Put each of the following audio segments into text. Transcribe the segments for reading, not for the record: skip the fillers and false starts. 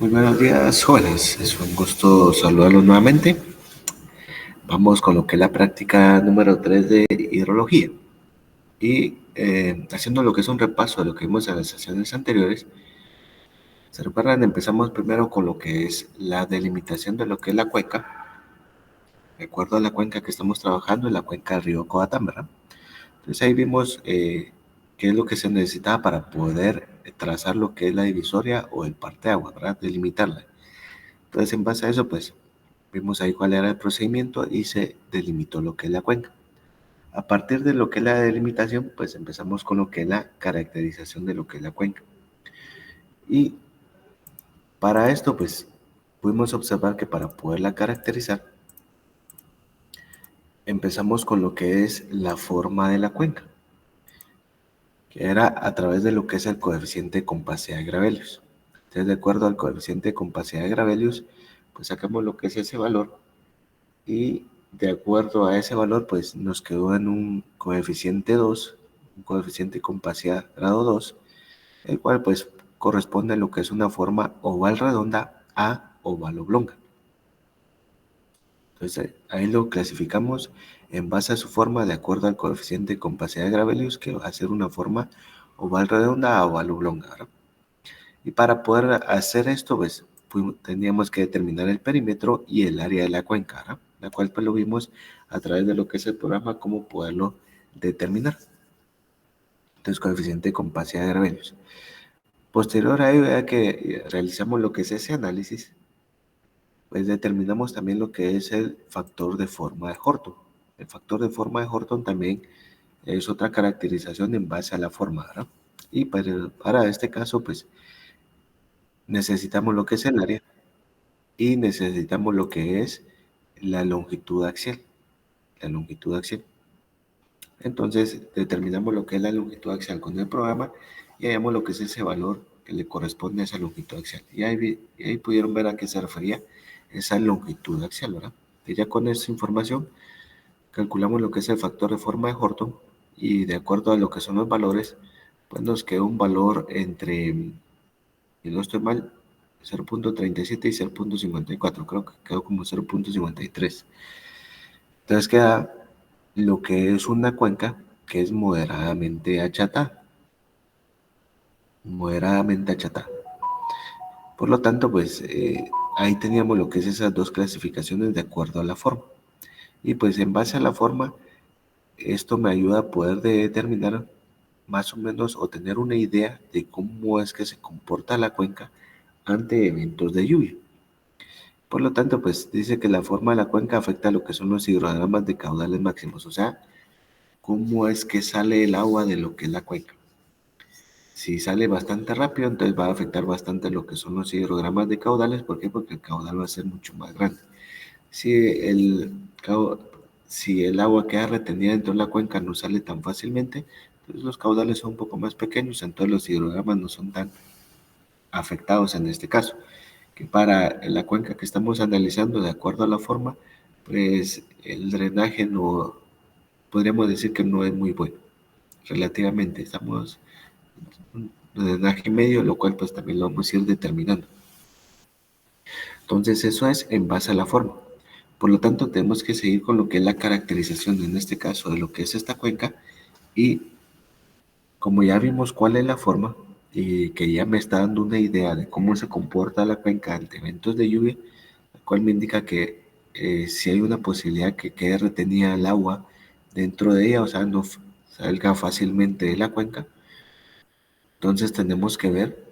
Muy buenos días, jóvenes. Es un gusto saludarlos nuevamente. Vamos con lo que es la práctica número 3 de hidrología. Y haciendo lo que es un repaso de lo que vimos en las sesiones anteriores, se recuerdan, empezamos primero con lo que es la delimitación de lo que es la cuenca. De acuerdo a la cuenca que estamos trabajando, en la cuenca del río Coatán, ¿verdad? Entonces ahí vimos qué es lo que se necesitaba para poder trazar lo que es la divisoria o el parteagua, ¿verdad? Delimitarla. Entonces, en base a eso, pues vimos ahí cuál era el procedimiento y se delimitó lo que es la cuenca. A partir de lo que es la delimitación, pues empezamos con lo que es la caracterización de lo que es la cuenca. Y para esto, pues pudimos observar que para poderla caracterizar, empezamos con lo que es la forma de la cuenca, que era a través de lo que es el coeficiente de compacidad de Gravelius. Entonces, de acuerdo al coeficiente de compacidad de Gravelius, pues sacamos lo que es ese valor y de acuerdo a ese valor, pues nos quedó en un coeficiente 2, un coeficiente de compacidad grado 2, el cual pues corresponde a lo que es una forma oval redonda a oval oblonga. Entonces ahí lo clasificamos en base a su forma de acuerdo al coeficiente de compacidad de Gravelius, que va a ser una forma oval redonda a oval oblonga, ¿verdad? Y para poder hacer esto, pues teníamos que determinar el perímetro y el área de la cuenca, ¿verdad? La cual pues lo vimos a través de lo que es el programa, cómo poderlo determinar. Entonces, coeficiente de compacidad de Gravelius. Posterior a ello, ya que realizamos lo que es ese análisis, pues determinamos también lo que es el factor de forma de Horton. El factor de forma de Horton también es otra caracterización en base a la forma, ¿verdad? Y para este caso, pues necesitamos lo que es el área y necesitamos lo que es la longitud axial. La longitud axial. Entonces determinamos lo que es la longitud axial con el programa y hallamos lo que es ese valor que le corresponde a esa longitud axial. Y ahí pudieron ver a qué se refería esa longitud axial, ¿verdad? Y ya con esa información calculamos lo que es el factor de forma de Horton y de acuerdo a lo que son los valores, pues nos quedó un valor entre, si no estoy mal, 0.37 y 0.54, creo que quedó como 0.53. Entonces queda lo que es una cuenca que es moderadamente achatada, moderadamente achatada. Por lo tanto, pues ahí teníamos lo que es esas dos clasificaciones de acuerdo a la forma. Y pues en base a la forma, esto me ayuda a poder determinar más o menos o tener una idea de cómo es que se comporta la cuenca ante eventos de lluvia. Por lo tanto, pues dice que la forma de la cuenca afecta a lo que son los hidrogramas de caudales máximos, o sea, cómo es que sale el agua de lo que es la cuenca. Si sale bastante rápido, entonces va a afectar bastante lo que son los hidrogramas de caudales. ¿Por qué? Porque el caudal va a ser mucho más grande. Si el, si el agua queda retenida dentro de la cuenca, no sale tan fácilmente, entonces los caudales son un poco más pequeños, entonces los hidrogramas no son tan afectados en este caso. Que para la cuenca que estamos analizando, de acuerdo a la forma, pues el drenaje no, podríamos decir que no es muy bueno, relativamente. Estamos un drenaje medio, lo cual pues también lo vamos a ir determinando. Entonces eso es en base a la forma. Por lo tanto, tenemos que seguir con lo que es la caracterización, en este caso, de lo que es esta cuenca. Y como ya vimos cuál es la forma, y que ya me está dando una idea de cómo se comporta la cuenca ante eventos de lluvia, la cual me indica que si hay una posibilidad que quede retenida el agua dentro de ella, o sea, no salga fácilmente de la cuenca, entonces tenemos que ver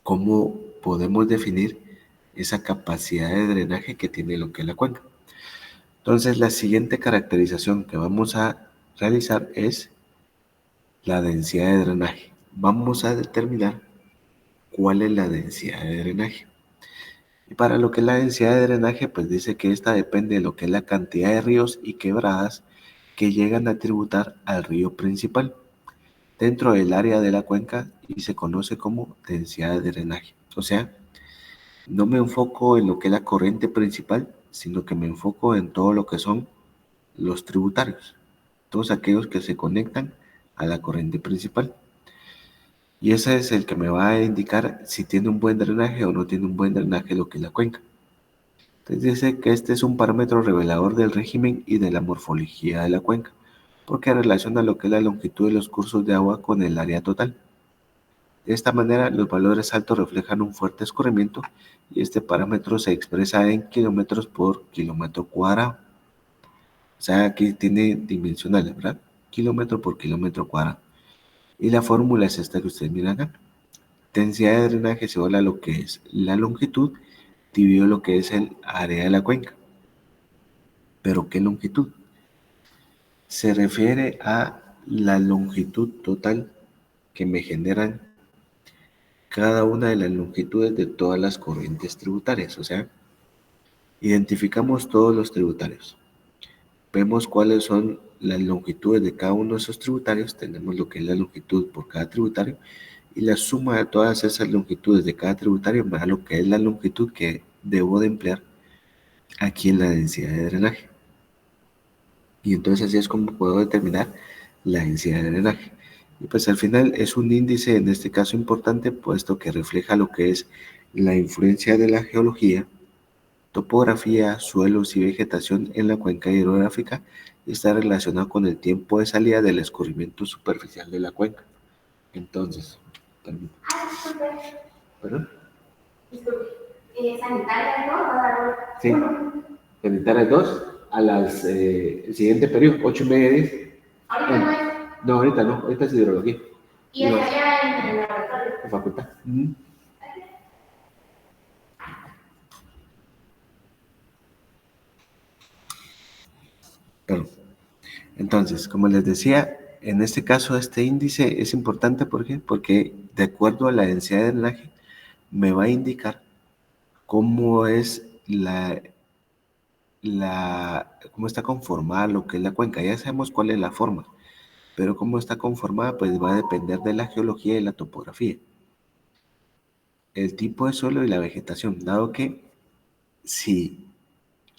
cómo podemos definir esa capacidad de drenaje que tiene lo que es la cuenca. Entonces, la siguiente caracterización que vamos a realizar es la densidad de drenaje. Vamos a determinar cuál es la densidad de drenaje. Y para lo que es la densidad de drenaje, pues dice que esta depende de lo que es la cantidad de ríos y quebradas que llegan a tributar al río principal dentro del área de la cuenca y se conoce como densidad de drenaje. O sea, no me enfoco en lo que es la corriente principal, sino que me enfoco en todo lo que son los tributarios, todos aquellos que se conectan a la corriente principal. Y ese es el que me va a indicar si tiene un buen drenaje o no tiene un buen drenaje lo que es la cuenca. Entonces dice que este es un parámetro revelador del régimen y de la morfología de la cuenca, porque relaciona lo que es la longitud de los cursos de agua con el área total. De esta manera, los valores altos reflejan un fuerte escurrimiento y este parámetro se expresa en kilómetros por kilómetro cuadrado. O sea, aquí tiene dimensionales, ¿verdad? Kilómetro por kilómetro cuadrado. Y la fórmula es esta que ustedes miran acá. Densidad de drenaje es igual a lo que es la longitud dividido lo que es el área de la cuenca. ¿Pero qué longitud? Se refiere a la longitud total que me generan cada una de las longitudes de todas las corrientes tributarias. O sea, identificamos todos los tributarios. Vemos cuáles son las longitudes de cada uno de esos tributarios. Tenemos lo que es la longitud por cada tributario. Y la suma de todas esas longitudes de cada tributario me da lo que es la longitud que debo de emplear aquí en la densidad de drenaje. Y entonces así es como puedo determinar la densidad de drenaje. Y pues al final es un índice, en este caso importante, puesto que refleja lo que es la influencia de la geología, topografía, suelos y vegetación en la cuenca hidrográfica y está relacionado con el tiempo de salida del escurrimiento superficial de la cuenca. Entonces, también. ¿Perdón? Disculpe, ¿sanitarias 2 o la sí. Sanitarias 2 a las el siguiente periodo, 8:30, 10. ¿Ahorita no es? No, ahorita no, ahorita es hidrología. ¿Y estaría en el laboratorio? En facultad. Perdón. Entonces, como les decía, en este caso este índice es importante ¿por qué? Porque de acuerdo a la densidad de drenaje me va a indicar cómo es cómo está conformada lo que es la cuenca. Ya sabemos cuál es la forma, pero cómo está conformada pues va a depender de la geología y la topografía, el tipo de suelo y la vegetación, dado que si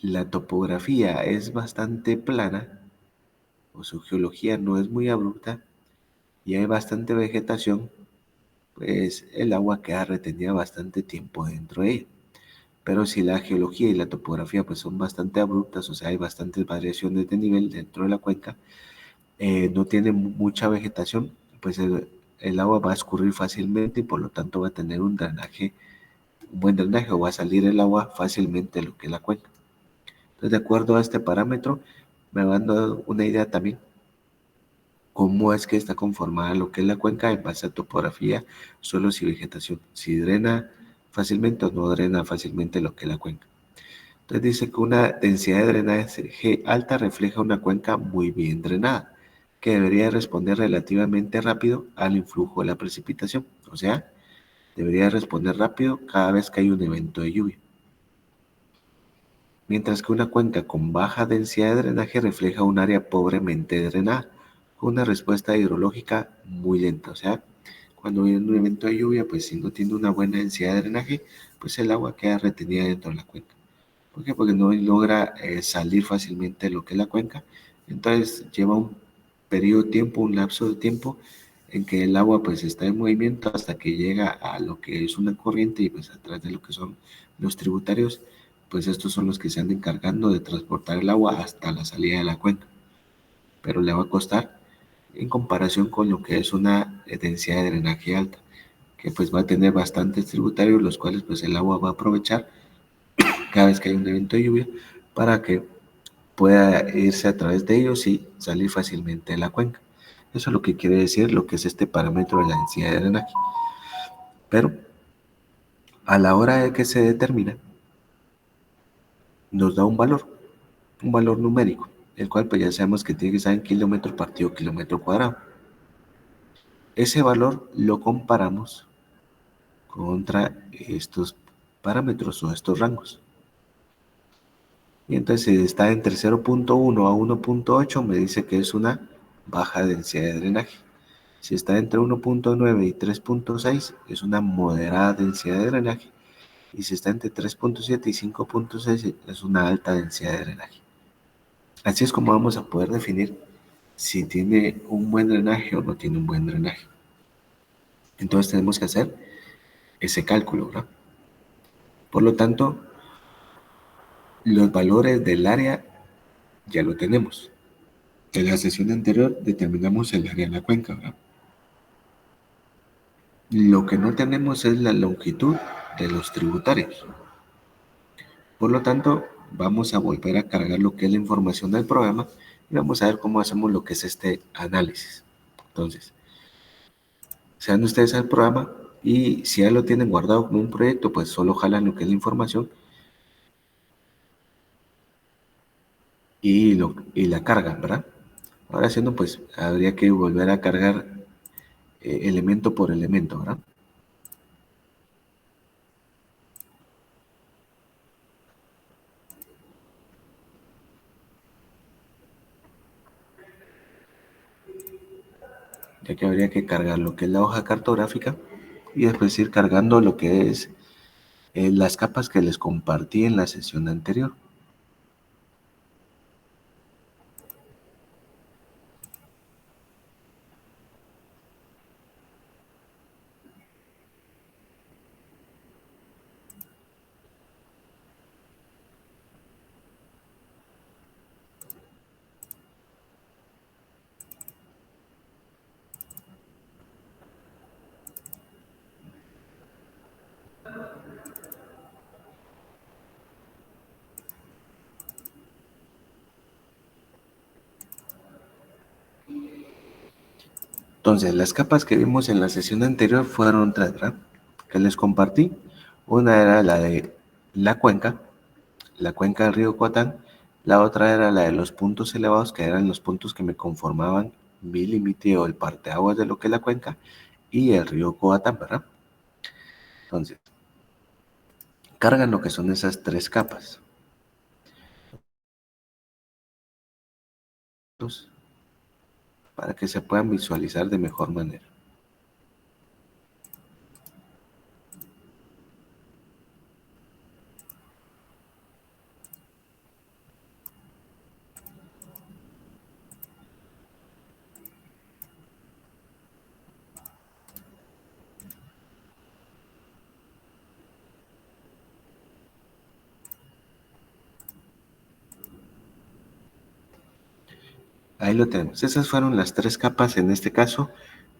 la topografía es bastante plana o su geología no es muy abrupta y hay bastante vegetación, pues el agua queda retenida bastante tiempo dentro de ella. Pero si la geología y la topografía pues son bastante abruptas, o sea, hay bastantes variaciones de nivel dentro de la cuenca, no tiene mucha vegetación, pues el agua va a escurrir fácilmente y por lo tanto va a tener un buen drenaje o va a salir el agua fácilmente de lo que es la cuenca. Entonces, de acuerdo a este parámetro, me van dando una idea también cómo es que está conformada lo que es la cuenca en base a topografía, suelos y vegetación. Si drena fácilmente o no drena fácilmente lo que es la cuenca. Entonces dice que una densidad de drenaje alta refleja una cuenca muy bien drenada, que debería responder relativamente rápido al influjo de la precipitación. O sea, debería responder rápido cada vez que hay un evento de lluvia. Mientras que una cuenca con baja densidad de drenaje refleja un área pobremente drenada, con una respuesta hidrológica muy lenta. O sea, cuando viene un evento de lluvia, pues si no tiene una buena densidad de drenaje, pues el agua queda retenida dentro de la cuenca. ¿Por qué? Porque no logra salir fácilmente de lo que es la cuenca. Entonces lleva un periodo de tiempo, un lapso de tiempo en que el agua pues está en movimiento hasta que llega a lo que es una corriente y pues a través de lo que son los tributarios, pues estos son los que se andan encargando de transportar el agua hasta la salida de la cuenca. Pero le va a costar en comparación con lo que es una densidad de drenaje alta, que pues va a tener bastantes tributarios, los cuales pues el agua va a aprovechar cada vez que hay un evento de lluvia para que pueda irse a través de ellos y salir fácilmente de la cuenca. Eso es lo que quiere decir lo que es este parámetro de la densidad de drenaje. Pero a la hora de que se determina, nos da un valor numérico, el cual pues ya sabemos que tiene que estar en kilómetro partido kilómetro cuadrado. Ese valor lo comparamos contra estos parámetros o estos rangos. Y entonces si está entre 0.1 a 1.8 me dice que es una baja densidad de drenaje. Si está entre 1.9 y 3.6 es una moderada densidad de drenaje. Y si está entre 3.7 y 5.6 es una alta densidad de drenaje. Así es como vamos a poder definir si tiene un buen drenaje o no tiene un buen drenaje. Entonces tenemos que hacer ese cálculo, ¿verdad? Por lo tanto, los valores del área ya lo tenemos. En la sesión anterior determinamos el área de la cuenca, ¿verdad? Lo que no tenemos es la longitud de los tributarios. Por lo tanto, vamos a volver a cargar lo que es la información del programa y vamos a ver cómo hacemos lo que es este análisis. Entonces, sean ustedes al programa y si ya lo tienen guardado como un proyecto, pues solo jalan lo que es la información y la cargan, ¿verdad? Ahora haciendo, pues habría que volver a cargar elemento por elemento, ¿verdad? Ya que habría que cargar lo que es la hoja cartográfica y después ir cargando lo que es las capas que les compartí en la sesión anterior. Entonces, las capas que vimos en la sesión anterior fueron tres, ¿verdad? Que les compartí. Una era la de la cuenca del río Coatán. La otra era la de los puntos elevados, que eran los puntos que me conformaban mi límite o el parteaguas de lo que es la cuenca y el río Coatán, ¿verdad? Entonces, cargan lo que son esas tres capas. Para que se puedan visualizar de mejor manera. Ahí lo tenemos. Esas fueron las tres capas en este caso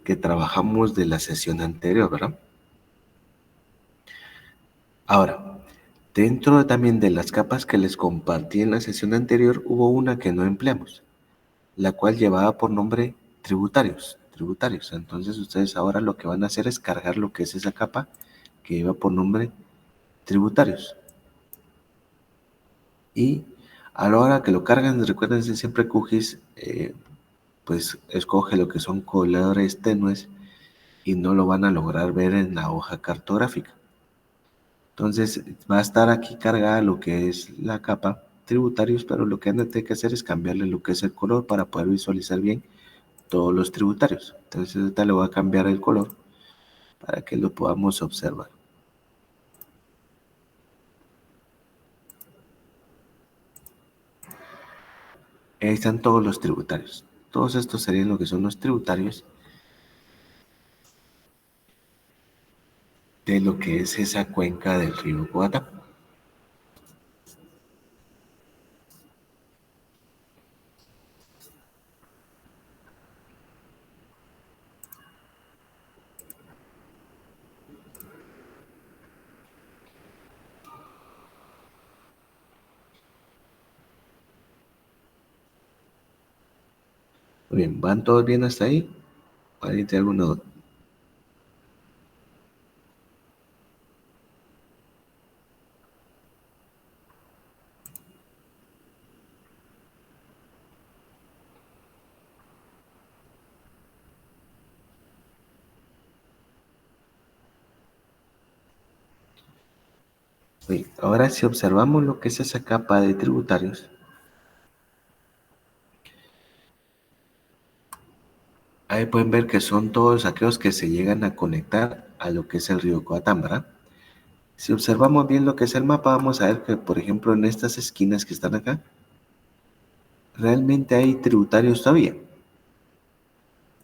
que trabajamos de la sesión anterior, ¿verdad? Ahora, dentro también de las capas que les compartí en la sesión anterior, hubo una que no empleamos, la cual llevaba por nombre tributarios. Tributarios. Entonces ustedes ahora lo que van a hacer es cargar lo que es esa capa que lleva por nombre tributarios. Y a la hora que lo cargan, recuerden siempre QGIS, pues escoge lo que son colores tenues y no lo van a lograr ver en la hoja cartográfica. Entonces va a estar aquí cargada lo que es la capa tributarios, pero lo que van a tener que hacer es cambiarle lo que es el color para poder visualizar bien todos los tributarios. Entonces ahorita le voy a cambiar el color para que lo podamos observar. Ahí están todos los tributarios. Todos estos serían lo que son los tributarios de lo que es esa cuenca del río Guata. Muy bien, ¿van todos bien hasta ahí? ¿Alguien tiene alguna duda? Bien, ahora si observamos lo que es esa capa de tributarios, ahí pueden ver que son todos aquellos que se llegan a conectar a lo que es el río Coatán, ¿verdad? Si observamos bien lo que es el mapa, vamos a ver que, por ejemplo, en estas esquinas que están acá, realmente hay tributarios todavía.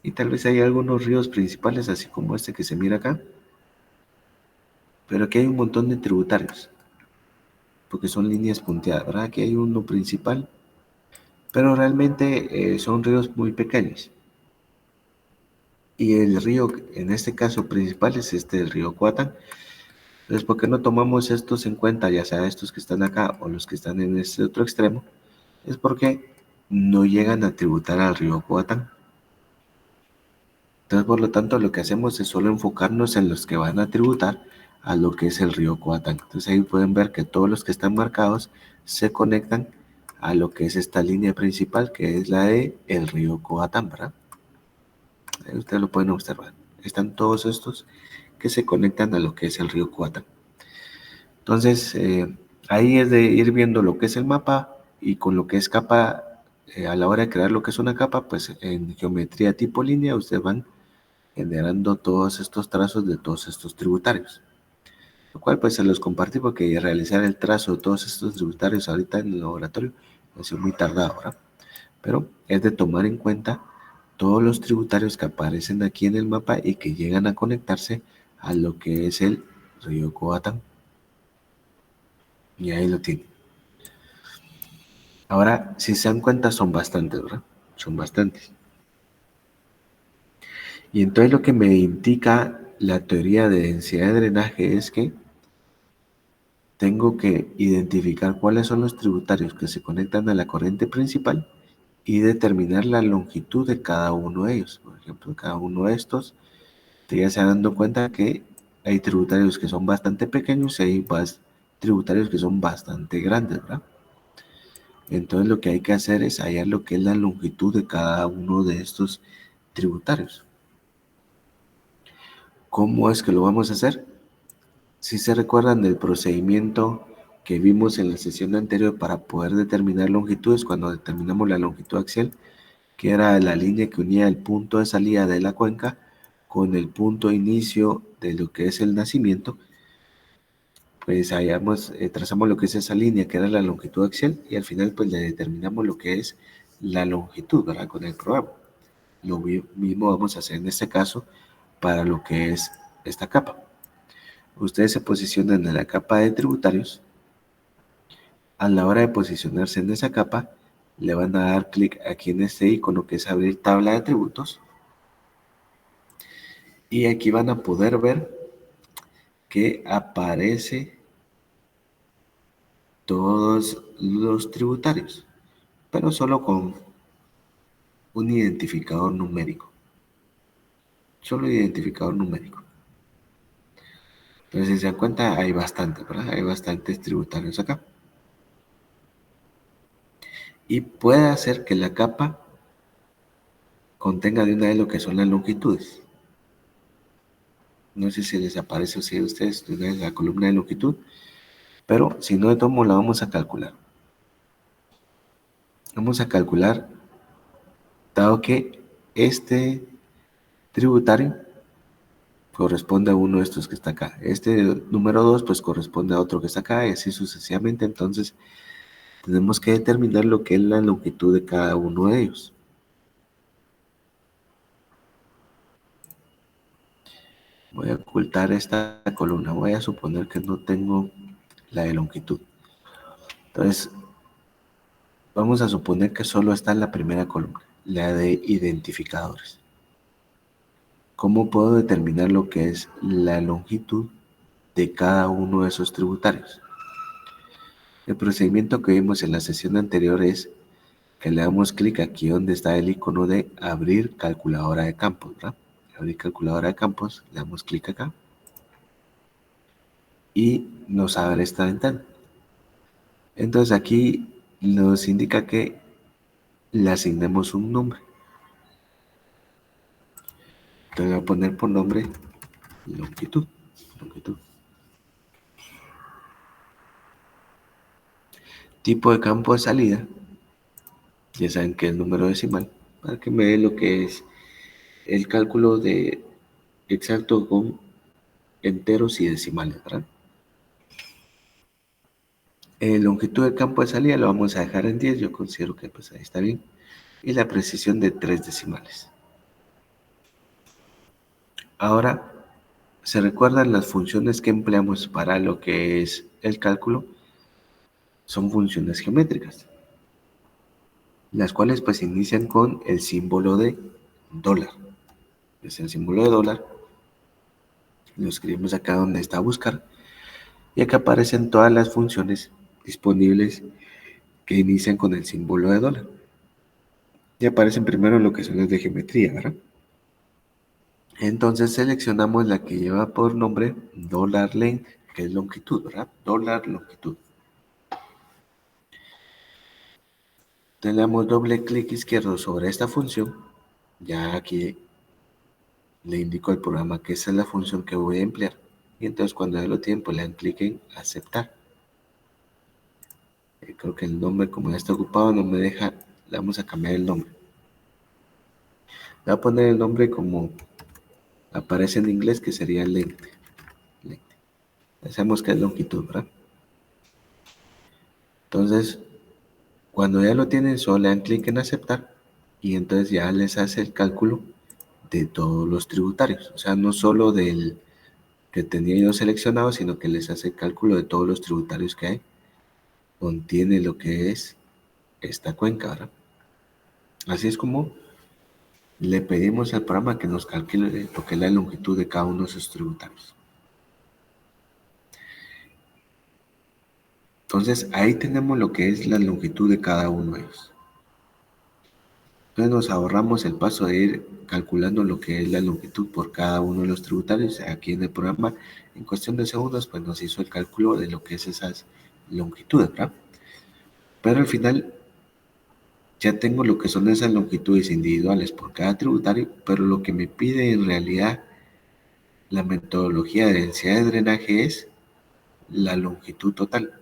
Y tal vez hay algunos ríos principales, así como este que se mira acá, pero aquí hay un montón de tributarios, porque son líneas punteadas, ¿verdad? Aquí hay uno principal, pero realmente son ríos muy pequeños. Y el río, en este caso principal, es este, el río Coatán. Entonces, ¿por qué no tomamos estos en cuenta, ya sea estos que están acá o los que están en este otro extremo? Es porque no llegan a tributar al río Coatán. Entonces, por lo tanto, lo que hacemos es solo enfocarnos en los que van a tributar a lo que es el río Coatán. Entonces, ahí pueden ver que todos los que están marcados se conectan a lo que es esta línea principal, que es la de el río Coatán, ¿verdad? Ahí ustedes lo pueden observar. Están todos estos que se conectan a lo que es el río Coatán. Entonces, ahí es de ir viendo lo que es el mapa y con lo que es capa, a la hora de crear lo que es una capa, pues en geometría tipo línea, ustedes van generando todos estos trazos de todos estos tributarios. Lo cual pues se los compartí porque realizar el trazo de todos estos tributarios ahorita en el laboratorio ha sido muy tardado, ¿verdad? Pero es de tomar en cuenta todos los tributarios que aparecen aquí en el mapa y que llegan a conectarse a lo que es el río Coatán. Y ahí lo tienen. Ahora, si se dan cuenta, son bastantes, ¿verdad? Son bastantes. Y entonces lo que me indica la teoría de densidad de drenaje es que tengo que identificar cuáles son los tributarios que se conectan a la corriente principal y determinar la longitud de cada uno de ellos. Por ejemplo, cada uno de estos, te ya se dando cuenta que hay tributarios que son bastante pequeños y hay tributarios que son bastante grandes, ¿verdad? Entonces lo que hay que hacer es hallar lo que es la longitud de cada uno de estos tributarios. ¿Cómo es que lo vamos a hacer? Si se recuerdan del procedimiento que vimos en la sesión anterior para poder determinar longitudes, cuando determinamos la longitud axial, que era la línea que unía el punto de salida de la cuenca con el punto de inicio de lo que es el nacimiento, pues trazamos lo que es esa línea que era la longitud axial y al final pues le determinamos lo que es la longitud, ¿verdad? Con el programa. Lo mismo vamos a hacer en este caso para lo que es esta capa. Ustedes se posicionan en la capa de tributarios. A la hora de posicionarse en esa capa, le van a dar clic aquí en este icono que es abrir tabla de atributos. Y aquí van a poder ver que aparece todos los tributarios, pero solo con un identificador numérico. Solo identificador numérico. Entonces, si se dan cuenta, hay bastantes, ¿verdad? Hay bastantes tributarios acá. Y puede hacer que la capa contenga de una vez lo que son las longitudes. No sé si les aparece así a ustedes de una vez la columna de longitud, pero si no de tomo la vamos a calcular. Vamos a calcular, dado que este tributario corresponde a uno de estos que está acá. Este número 2 pues corresponde a otro que está acá y así sucesivamente. Entonces tenemos que determinar lo que es la longitud de cada uno de ellos. Voy a ocultar esta columna. Voy a suponer que no tengo la de longitud. Entonces vamos a suponer que solo está en la primera columna, la de identificadores. ¿Cómo puedo determinar lo que es la longitud de cada uno de esos tributarios? El procedimiento que vimos en la sesión anterior es que le damos clic aquí donde está el icono de abrir calculadora de campos, ¿verdad? Abrir calculadora de campos, le damos clic acá y nos abre esta ventana. Entonces aquí nos indica que le asignemos un nombre. Entonces voy a poner por nombre longitud. Longitud. Tipo de campo de salida. Ya saben que es número decimal. Para que me dé lo que es el cálculo de exacto con enteros y decimales, ¿verdad? Longitud del campo de salida lo vamos a dejar en 10. Yo considero que pues ahí está bien. Y la precisión de 3 decimales. Ahora, ¿se recuerdan las funciones que empleamos para lo que es el cálculo? Son funciones geométricas, las cuales pues inician con el símbolo de dólar. Es el símbolo de dólar, lo escribimos acá donde está buscar, y acá aparecen todas las funciones disponibles que inician con el símbolo de dólar. Y aparecen primero lo que son las de geometría, ¿verdad? Entonces seleccionamos la que lleva por nombre dólar length, que es longitud, ¿verdad? Dólar longitud. Le damos doble clic izquierdo sobre esta función. Ya aquí le indico al programa que esa es la función que voy a emplear. Y entonces cuando ya lo tienen, pues le dan clic en aceptar. Creo que el nombre, como ya está ocupado, no me deja. Le vamos a cambiar el nombre. Le voy a poner el nombre como aparece en inglés, que sería length. Hacemos que es longitud, ¿verdad? Entonces, cuando ya lo tienen, solo le dan clic en aceptar y entonces ya les hace el cálculo de todos los tributarios. O sea, no solo del que tenía yo seleccionado, sino que les hace el cálculo de todos los tributarios que hay. Contiene lo que es esta cuenca, ¿verdad? Así es como le pedimos al programa que nos calcule lo que es la longitud de cada uno de esos tributarios. Entonces, ahí tenemos lo que es la longitud de cada uno de ellos. Entonces nos ahorramos el paso de ir calculando lo que es la longitud por cada uno de los tributarios. Aquí en el programa, en cuestión de segundos, pues nos hizo el cálculo de lo que es esas longitudes, ¿verdad? Pero al final ya tengo lo que son esas longitudes individuales por cada tributario, pero lo que me pide en realidad la metodología de densidad de drenaje es la longitud total.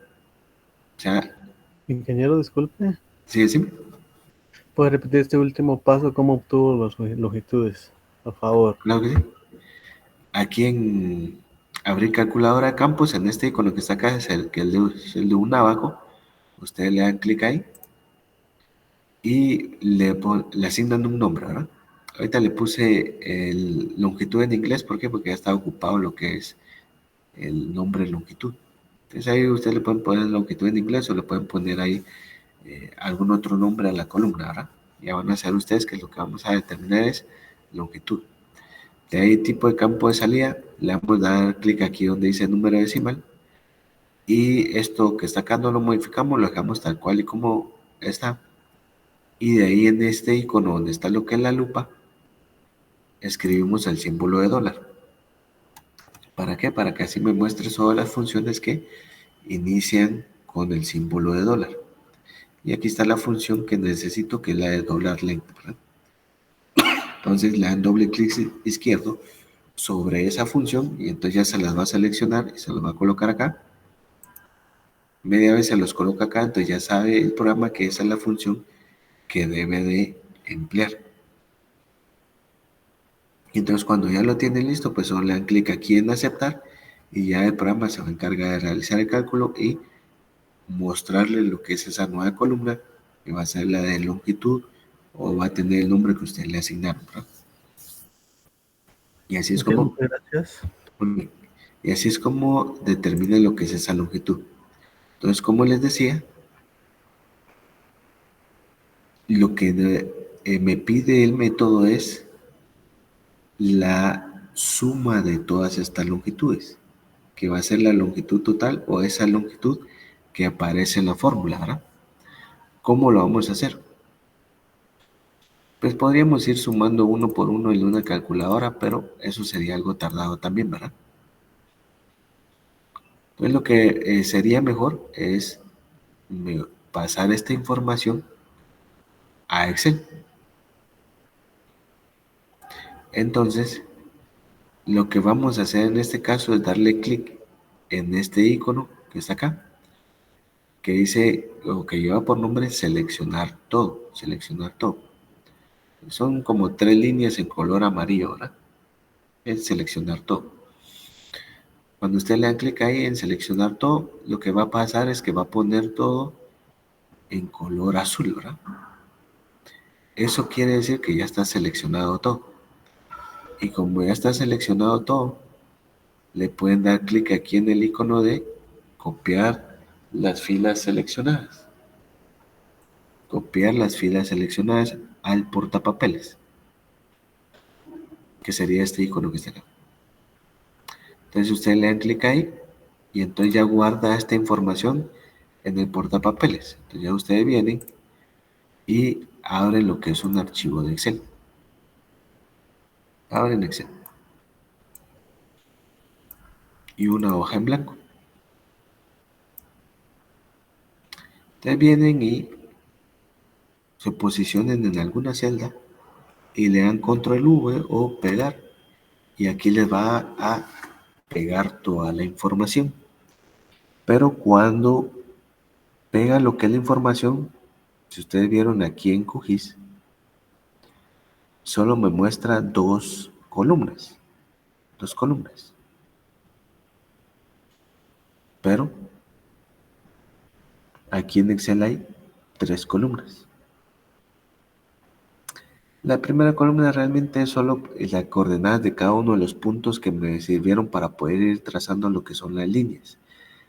O sea, Ingeniero, disculpe. sí, sí, ¿Puede repetir este último paso? ¿Cómo obtuvo las longitudes? Por favor. claro que sí. Aquí en abrir calculadora de campos, en este icono que está acá, es el de un abaco. Ustedes le dan clic ahí y le asignan un nombre, ¿verdad? Ahorita le puse el longitud en inglés, ¿por qué? Porque ya está ocupado lo que es el nombre longitud. Entonces ahí ustedes le pueden poner longitud en inglés o le pueden poner ahí algún otro nombre a la columna, ¿verdad? Ya van a saber ustedes que lo que vamos a determinar es longitud. De ahí tipo de campo de salida, le vamos a dar clic aquí donde dice número decimal y esto que está acá no lo modificamos, lo dejamos tal cual y como está. Y de ahí en este icono donde está lo que es la lupa, escribimos el símbolo de dólar. ¿Para qué? Para que así me muestre todas las funciones que inician con el símbolo de dólar. Y aquí está la función que necesito, que es la de dólar length, ¿verdad? Entonces le dan doble clic izquierdo sobre esa función y entonces ya se las va a seleccionar y se las va a colocar acá. Media vez se los coloca acá, entonces ya sabe el programa que esa es la función que debe de emplear. Y entonces cuando ya lo tienen listo, pues solo le dan clic aquí en aceptar y ya el programa se va a encargar de realizar el cálculo y mostrarle lo que es esa nueva columna, que va a ser la de longitud o va a tener el nombre que usted le asignaron, ¿verdad? Y así es Ok, como, muchas gracias. y así es como determina lo que es esa longitud. Entonces, como les decía, lo que me pide el método es la suma de todas estas longitudes, que va a ser la longitud total o esa longitud que aparece en la fórmula, ¿verdad? ¿Cómo lo vamos a hacer? Pues podríamos ir sumando uno por uno en una calculadora, pero eso sería algo tardado también, ¿verdad? Entonces lo que sería mejor es pasar esta información a Excel. Entonces, lo que vamos a hacer en este caso es darle clic en este icono que está acá, que dice, o que lleva por nombre seleccionar todo, seleccionar todo. Son como tres líneas en color amarillo, ¿verdad? Es seleccionar todo. Cuando usted le da clic ahí en seleccionar todo, lo que va a pasar es que va a poner todo en color azul, ¿verdad? Eso quiere decir que ya está seleccionado todo. Y como ya está seleccionado todo, le pueden dar clic aquí en el icono de copiar las filas seleccionadas. Copiar las filas seleccionadas al portapapeles, que sería este icono que está acá. Entonces ustedes le dan clic ahí y entonces ya guarda esta información en el portapapeles. Entonces ya ustedes vienen y abren lo que es un archivo de Excel. Abren Excel y una hoja en blanco. Entonces vienen y se posicionen en alguna celda y le dan control V o pegar, y aquí les va a pegar toda la información. Pero cuando pega lo que es la información, si ustedes vieron aquí en QGIS, solo me muestra dos columnas. Pero aquí en Excel hay 3 columnas. La primera columna realmente es solo las coordenadas de cada uno de los puntos que me sirvieron para poder ir trazando lo que son las líneas.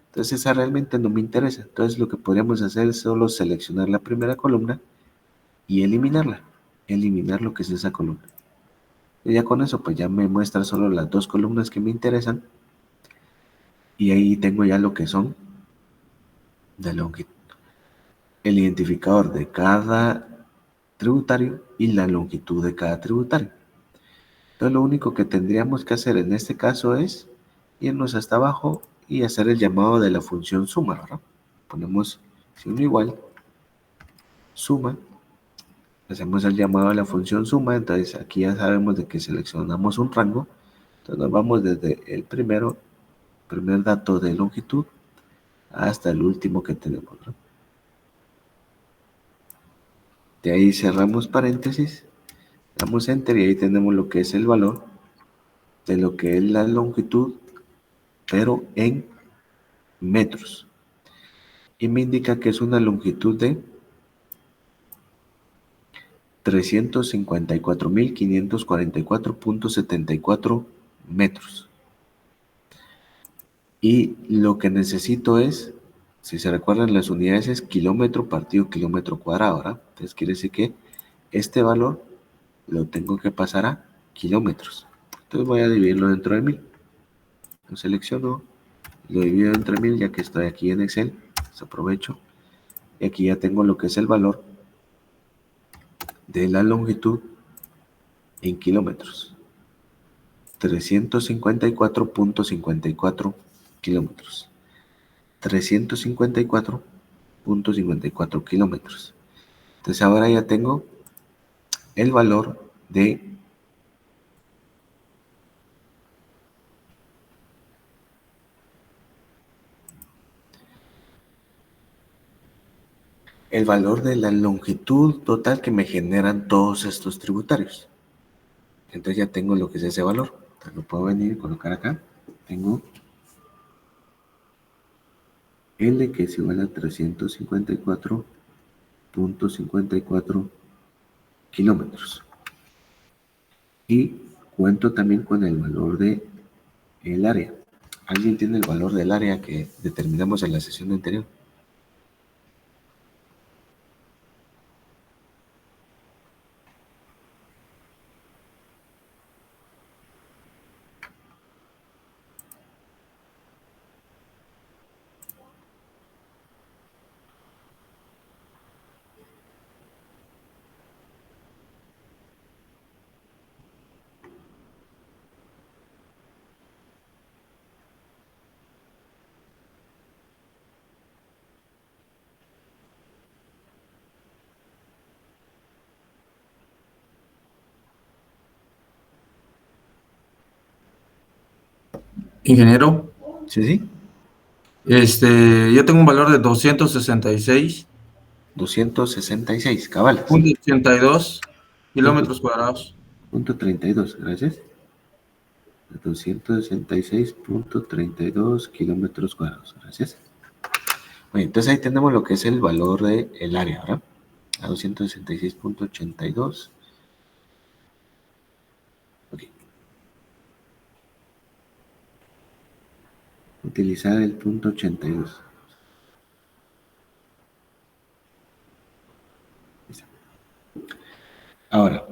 Entonces esa realmente no me interesa. Entonces lo que podríamos hacer es solo seleccionar la primera columna y eliminarla. Eliminar lo que es esa columna. Y ya con eso pues ya me muestra solo las 2 columnas que me interesan. Y ahí tengo ya lo que son de longitud, el identificador de cada tributario y la longitud de cada tributario. Entonces lo único que tendríamos que hacer en este caso es irnos hasta abajo y hacer el llamado de la función suma, ¿verdad? Ponemos signo igual, suma, hacemos el llamado de la función suma, entonces aquí ya sabemos de que seleccionamos un rango, entonces nos vamos desde el primer dato de longitud hasta el último que tenemos, ¿no? De ahí cerramos paréntesis, damos enter y ahí tenemos lo que es el valor de lo que es la longitud, pero en metros. Y me indica que es una longitud de 354.544.74 metros. Y lo que necesito es, si se recuerdan las unidades, es kilómetro partido kilómetro cuadrado, ¿verdad? Entonces quiere decir que este valor lo tengo que pasar a kilómetros. Entonces voy a dividirlo dentro de 1000. Lo selecciono, lo divido entre 1000 ya que estoy aquí en Excel. Pues aprovecho. Y aquí ya tengo lo que es el valor de la longitud en kilómetros. 354.54 kilómetros. 354.54 kilómetros. Entonces ahora ya tengo el valor de la longitud total que me generan todos estos tributarios. Entonces ya tengo lo que es ese valor. Entonces lo puedo venir y colocar acá. Tengo L que es igual a 354.54 kilómetros. Y cuento también con el valor de el área. ¿Alguien tiene el valor del área que determinamos en la sesión anterior? Ingeniero, Sí, sí. yo tengo un valor de 266, cabales. 266.82 Punto, kilómetros cuadrados. punto 32, gracias. 266.32 kilómetros cuadrados, gracias. Bueno, entonces ahí tenemos lo que es el valor del área, ¿verdad? A 266.82. Ok. utilizar el punto 82. Ahora,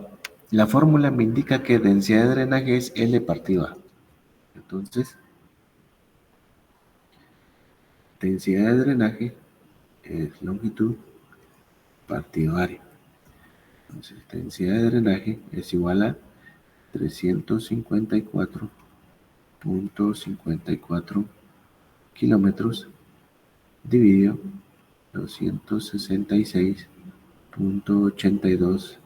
la fórmula me indica que densidad de drenaje es L partido A. Entonces, densidad de drenaje es longitud partido área. Entonces, densidad de drenaje es igual a 354.54 kilómetros dividido 266.82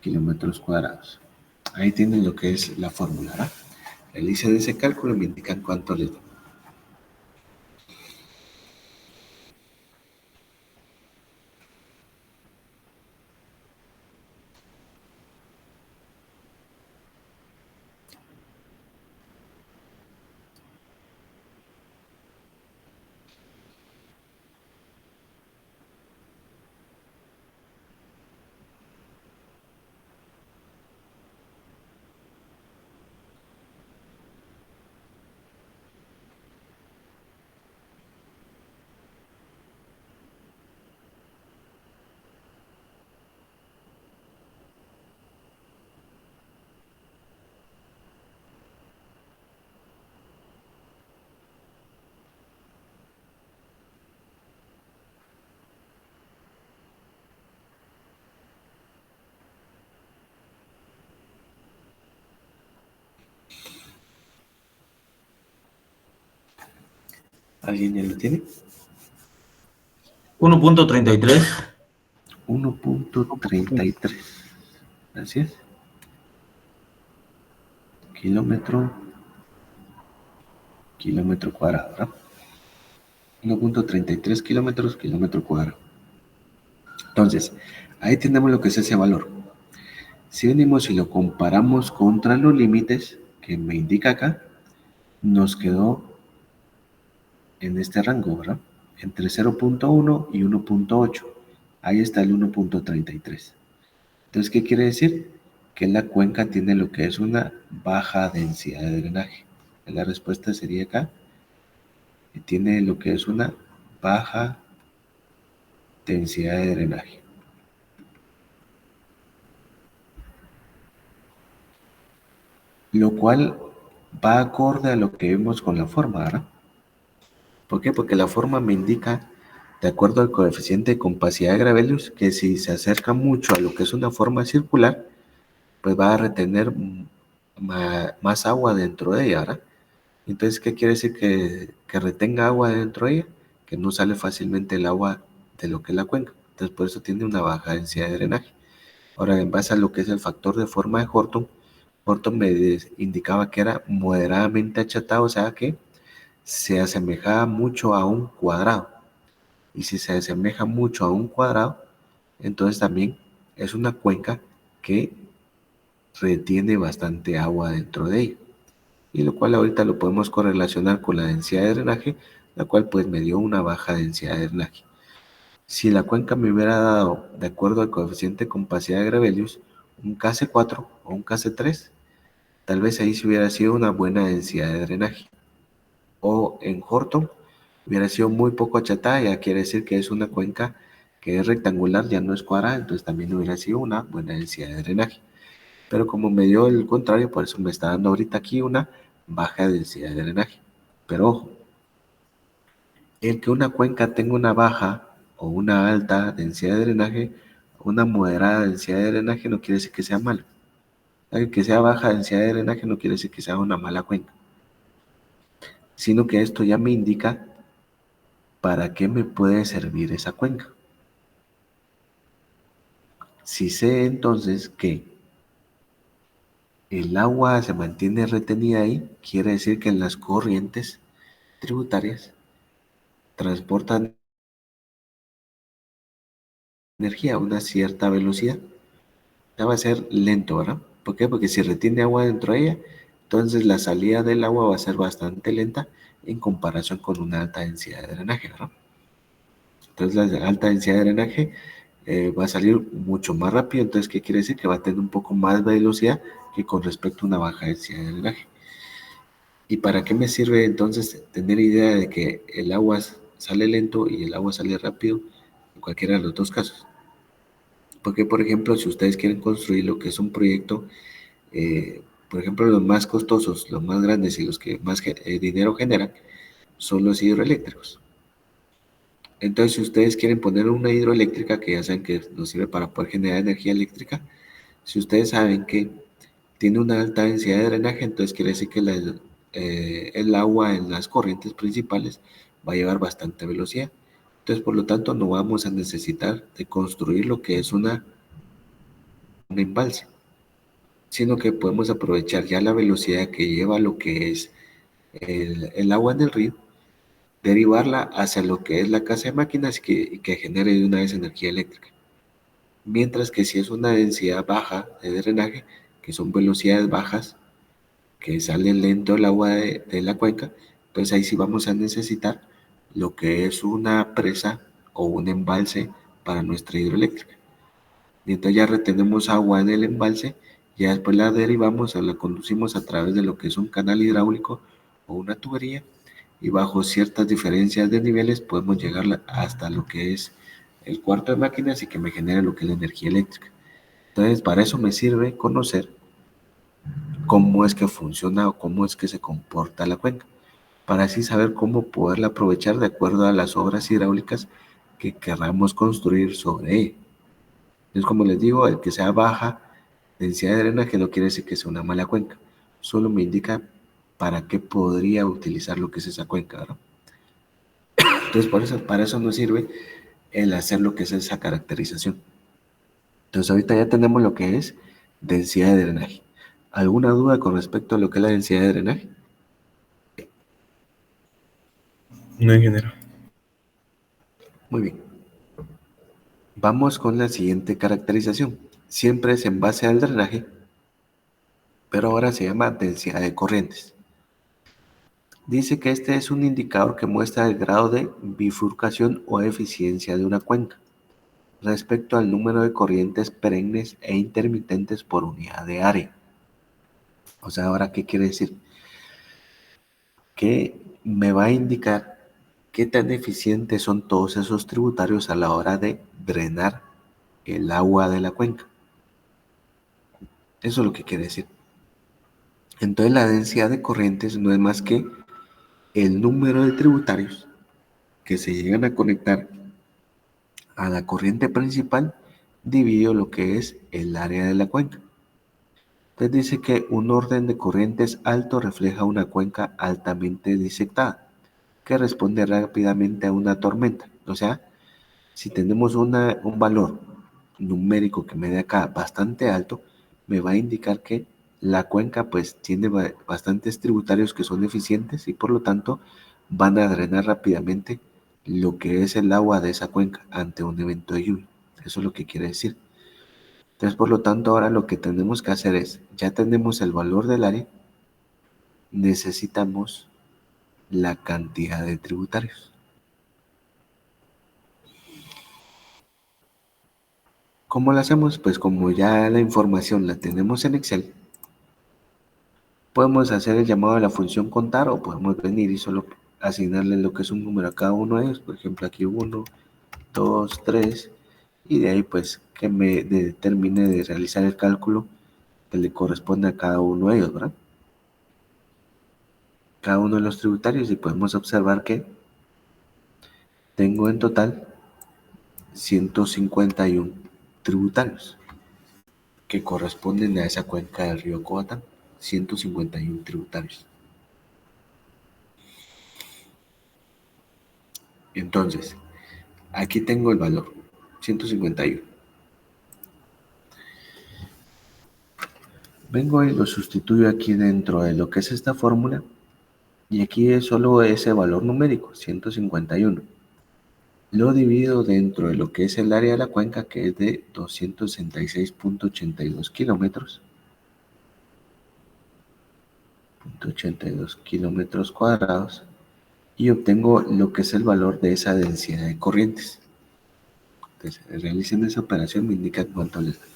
kilómetros cuadrados. Ahí tienen lo que es la fórmula, ¿verdad? Realicen ese cálculo y me indican cuánto les da. ¿Alguien ya lo tiene? 1.33. 1.33. Así es. Kilómetro cuadrado, ¿verdad? 1.33 kilómetros, kilómetro cuadrado. Entonces, ahí tenemos lo que es ese valor. Si venimos y lo comparamos contra los límites que me indica acá, nos quedó en este rango, ¿verdad? Entre 0.1 y 1.8. Ahí está el 1.33. Entonces, ¿qué quiere decir? Que la cuenca tiene lo que es una baja densidad de drenaje. La respuesta sería acá. Tiene lo que es una baja densidad de drenaje. Lo cual va acorde a lo que vimos con la forma, ¿verdad? ¿Por qué? Porque la forma me indica, de acuerdo al coeficiente de compacidad de Gravelius, que si se acerca mucho a lo que es una forma circular, pues va a retener más agua dentro de ella, ¿verdad? Entonces, ¿qué quiere decir que retenga agua dentro de ella? Que no sale fácilmente el agua de lo que es la cuenca. Entonces, por eso tiene una baja densidad de drenaje. Ahora, en base a lo que es el factor de forma de Horton, Horton me indicaba que era moderadamente achatado, o sea que se asemejaba mucho a un cuadrado. Y si se asemeja mucho a un cuadrado, entonces también es una cuenca que retiene bastante agua dentro de ella. Y lo cual ahorita lo podemos correlacionar con la densidad de drenaje, la cual pues me dio una baja densidad de drenaje. Si la cuenca me hubiera dado, de acuerdo al coeficiente de compacidad de Gravelius, un KC4 o un KC3, tal vez ahí sí hubiera sido una buena densidad de drenaje. O en Horton hubiera sido muy poco achatada, ya quiere decir que es una cuenca que es rectangular, ya no es cuadrada, entonces también hubiera sido una buena densidad de drenaje. Pero como me dio el contrario, por eso me está dando ahorita aquí una baja densidad de drenaje. Pero ojo, el que una cuenca tenga una baja o una alta densidad de drenaje, una moderada densidad de drenaje, no quiere decir que sea malo. El que sea baja densidad de drenaje no quiere decir que sea una mala cuenca, sino que esto ya me indica para qué me puede servir esa cuenca. Si sé entonces que el agua se mantiene retenida ahí, quiere decir que en las corrientes tributarias transportan energía a una cierta velocidad. Ya va a ser lento, ¿verdad? ¿Por qué? Porque si retiene agua dentro de ella, entonces la salida del agua va a ser bastante lenta en comparación con una alta densidad de drenaje, ¿verdad? Entonces la alta densidad de drenaje va a salir mucho más rápido, entonces ¿qué quiere decir? Que va a tener un poco más de velocidad que con respecto a una baja densidad de drenaje. ¿Y para qué me sirve entonces tener idea de que el agua sale lento y el agua sale rápido en cualquiera de los dos casos? Porque, por ejemplo, si ustedes quieren construir lo que es un proyecto, por ejemplo, los más costosos, los más grandes y los que más dinero generan son los hidroeléctricos. Entonces, si ustedes quieren poner una hidroeléctrica, que ya saben que nos sirve para poder generar energía eléctrica, si ustedes saben que tiene una alta densidad de drenaje, entonces quiere decir que el agua en las corrientes principales va a llevar bastante velocidad. Entonces, por lo tanto, no vamos a necesitar de construir lo que es un embalse, sino que podemos aprovechar ya la velocidad que lleva lo que es el agua en el río, derivarla hacia lo que es la casa de máquinas y que genere de una vez energía eléctrica. Mientras que si es una densidad baja de drenaje, que son velocidades bajas, que sale lento el agua de la cuenca, pues ahí sí vamos a necesitar lo que es una presa o un embalse para nuestra hidroeléctrica. Y entonces ya retenemos agua en el embalse, ya después la derivamos o la conducimos a través de lo que es un canal hidráulico o una tubería, y bajo ciertas diferencias de niveles podemos llegar hasta lo que es el cuarto de máquinas y que me genere lo que es la energía eléctrica. Entonces, para eso me sirve conocer cómo es que funciona o cómo es que se comporta la cuenca, para así saber cómo poderla aprovechar de acuerdo a las obras hidráulicas que querramos construir sobre ella. Entonces, como les digo, el que sea baja densidad de drenaje no quiere decir que sea una mala cuenca, solo me indica para qué podría utilizar lo que es esa cuenca, ¿verdad? Entonces, para eso nos sirve el hacer lo que es esa caracterización. Entonces, ahorita ya tenemos lo que es densidad de drenaje. ¿Alguna duda con respecto a lo que es la densidad de drenaje? No, ingeniero. Muy bien. Vamos con la siguiente caracterización. Siempre es en base al drenaje, pero ahora se llama densidad de corrientes. Dice que este es un indicador que muestra el grado de bifurcación o eficiencia de una cuenca respecto al número de corrientes perennes e intermitentes por unidad de área. O sea, ¿ahora qué quiere decir? Que me va a indicar qué tan eficientes son todos esos tributarios a la hora de drenar el agua de la cuenca. Eso es lo que quiere decir. Entonces la densidad de corrientes no es más que el número de tributarios que se llegan a conectar a la corriente principal dividido lo que es el área de la cuenca. Entonces dice que un orden de corrientes alto refleja una cuenca altamente disectada, que responde rápidamente a una tormenta. O sea, si tenemos un valor numérico que me dé acá bastante alto, me va a indicar que la cuenca pues tiene bastantes tributarios que son eficientes y por lo tanto van a drenar rápidamente lo que es el agua de esa cuenca ante un evento de lluvia. Eso es lo que quiere decir. Entonces, por lo tanto, ahora lo que tenemos que hacer es, ya tenemos el valor del área, necesitamos la cantidad de tributarios. ¿Cómo lo hacemos? Pues como ya la información la tenemos en Excel, podemos hacer el llamado a la función contar o podemos venir y solo asignarle lo que es un número a cada uno de ellos. Por ejemplo, aquí 1, 2, 3, y de ahí pues que me termine de realizar el cálculo que le corresponde a cada uno de ellos, ¿verdad? Cada uno de los tributarios, y podemos observar que tengo en total 151 tributarios que corresponden a esa cuenca del río Coatán. 151 tributarios. Entonces, aquí tengo el valor, 151. Vengo y lo sustituyo aquí dentro de lo que es esta fórmula, y aquí es solo ese valor numérico, 151. Lo divido dentro de lo que es el área de la cuenca, que es de 266.82 kilómetros. 82 kilómetros cuadrados, y obtengo lo que es el valor de esa densidad de corrientes. Entonces, realicen esa operación, me indican cuánto les da.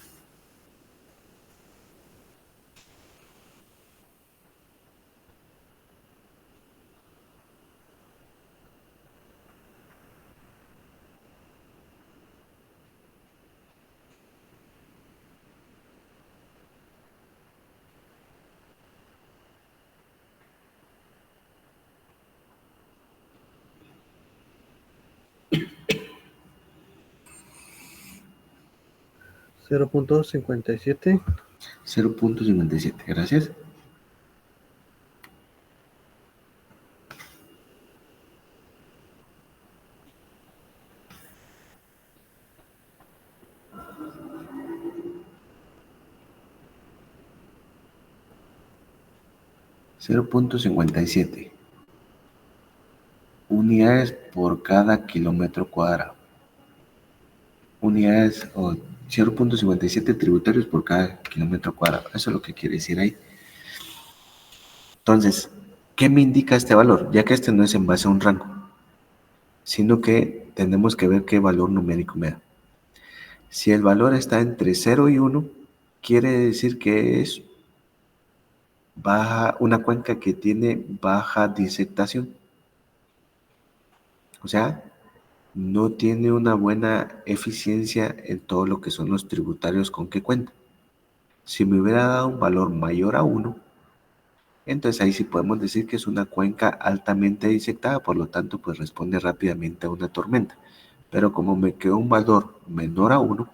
0.57. 0.57, gracias. (0.57) unidades por cada kilómetro cuadrado. Unidades o 0.57 tributarios por cada kilómetro cuadrado. Eso es lo que quiere decir ahí. Entonces, ¿qué me indica este valor? Ya que este no es en base a un rango, sino que tenemos que ver qué valor numérico me da. Si el valor está entre 0 y 1, quiere decir que es una cuenca que tiene baja disectación. O sea, no tiene una buena eficiencia en todo lo que son los tributarios con que cuenta. Si me hubiera dado un valor mayor a 1, entonces ahí sí podemos decir que es una cuenca altamente disectada, por lo tanto pues responde rápidamente a una tormenta. Pero como me quedó un valor menor a 1,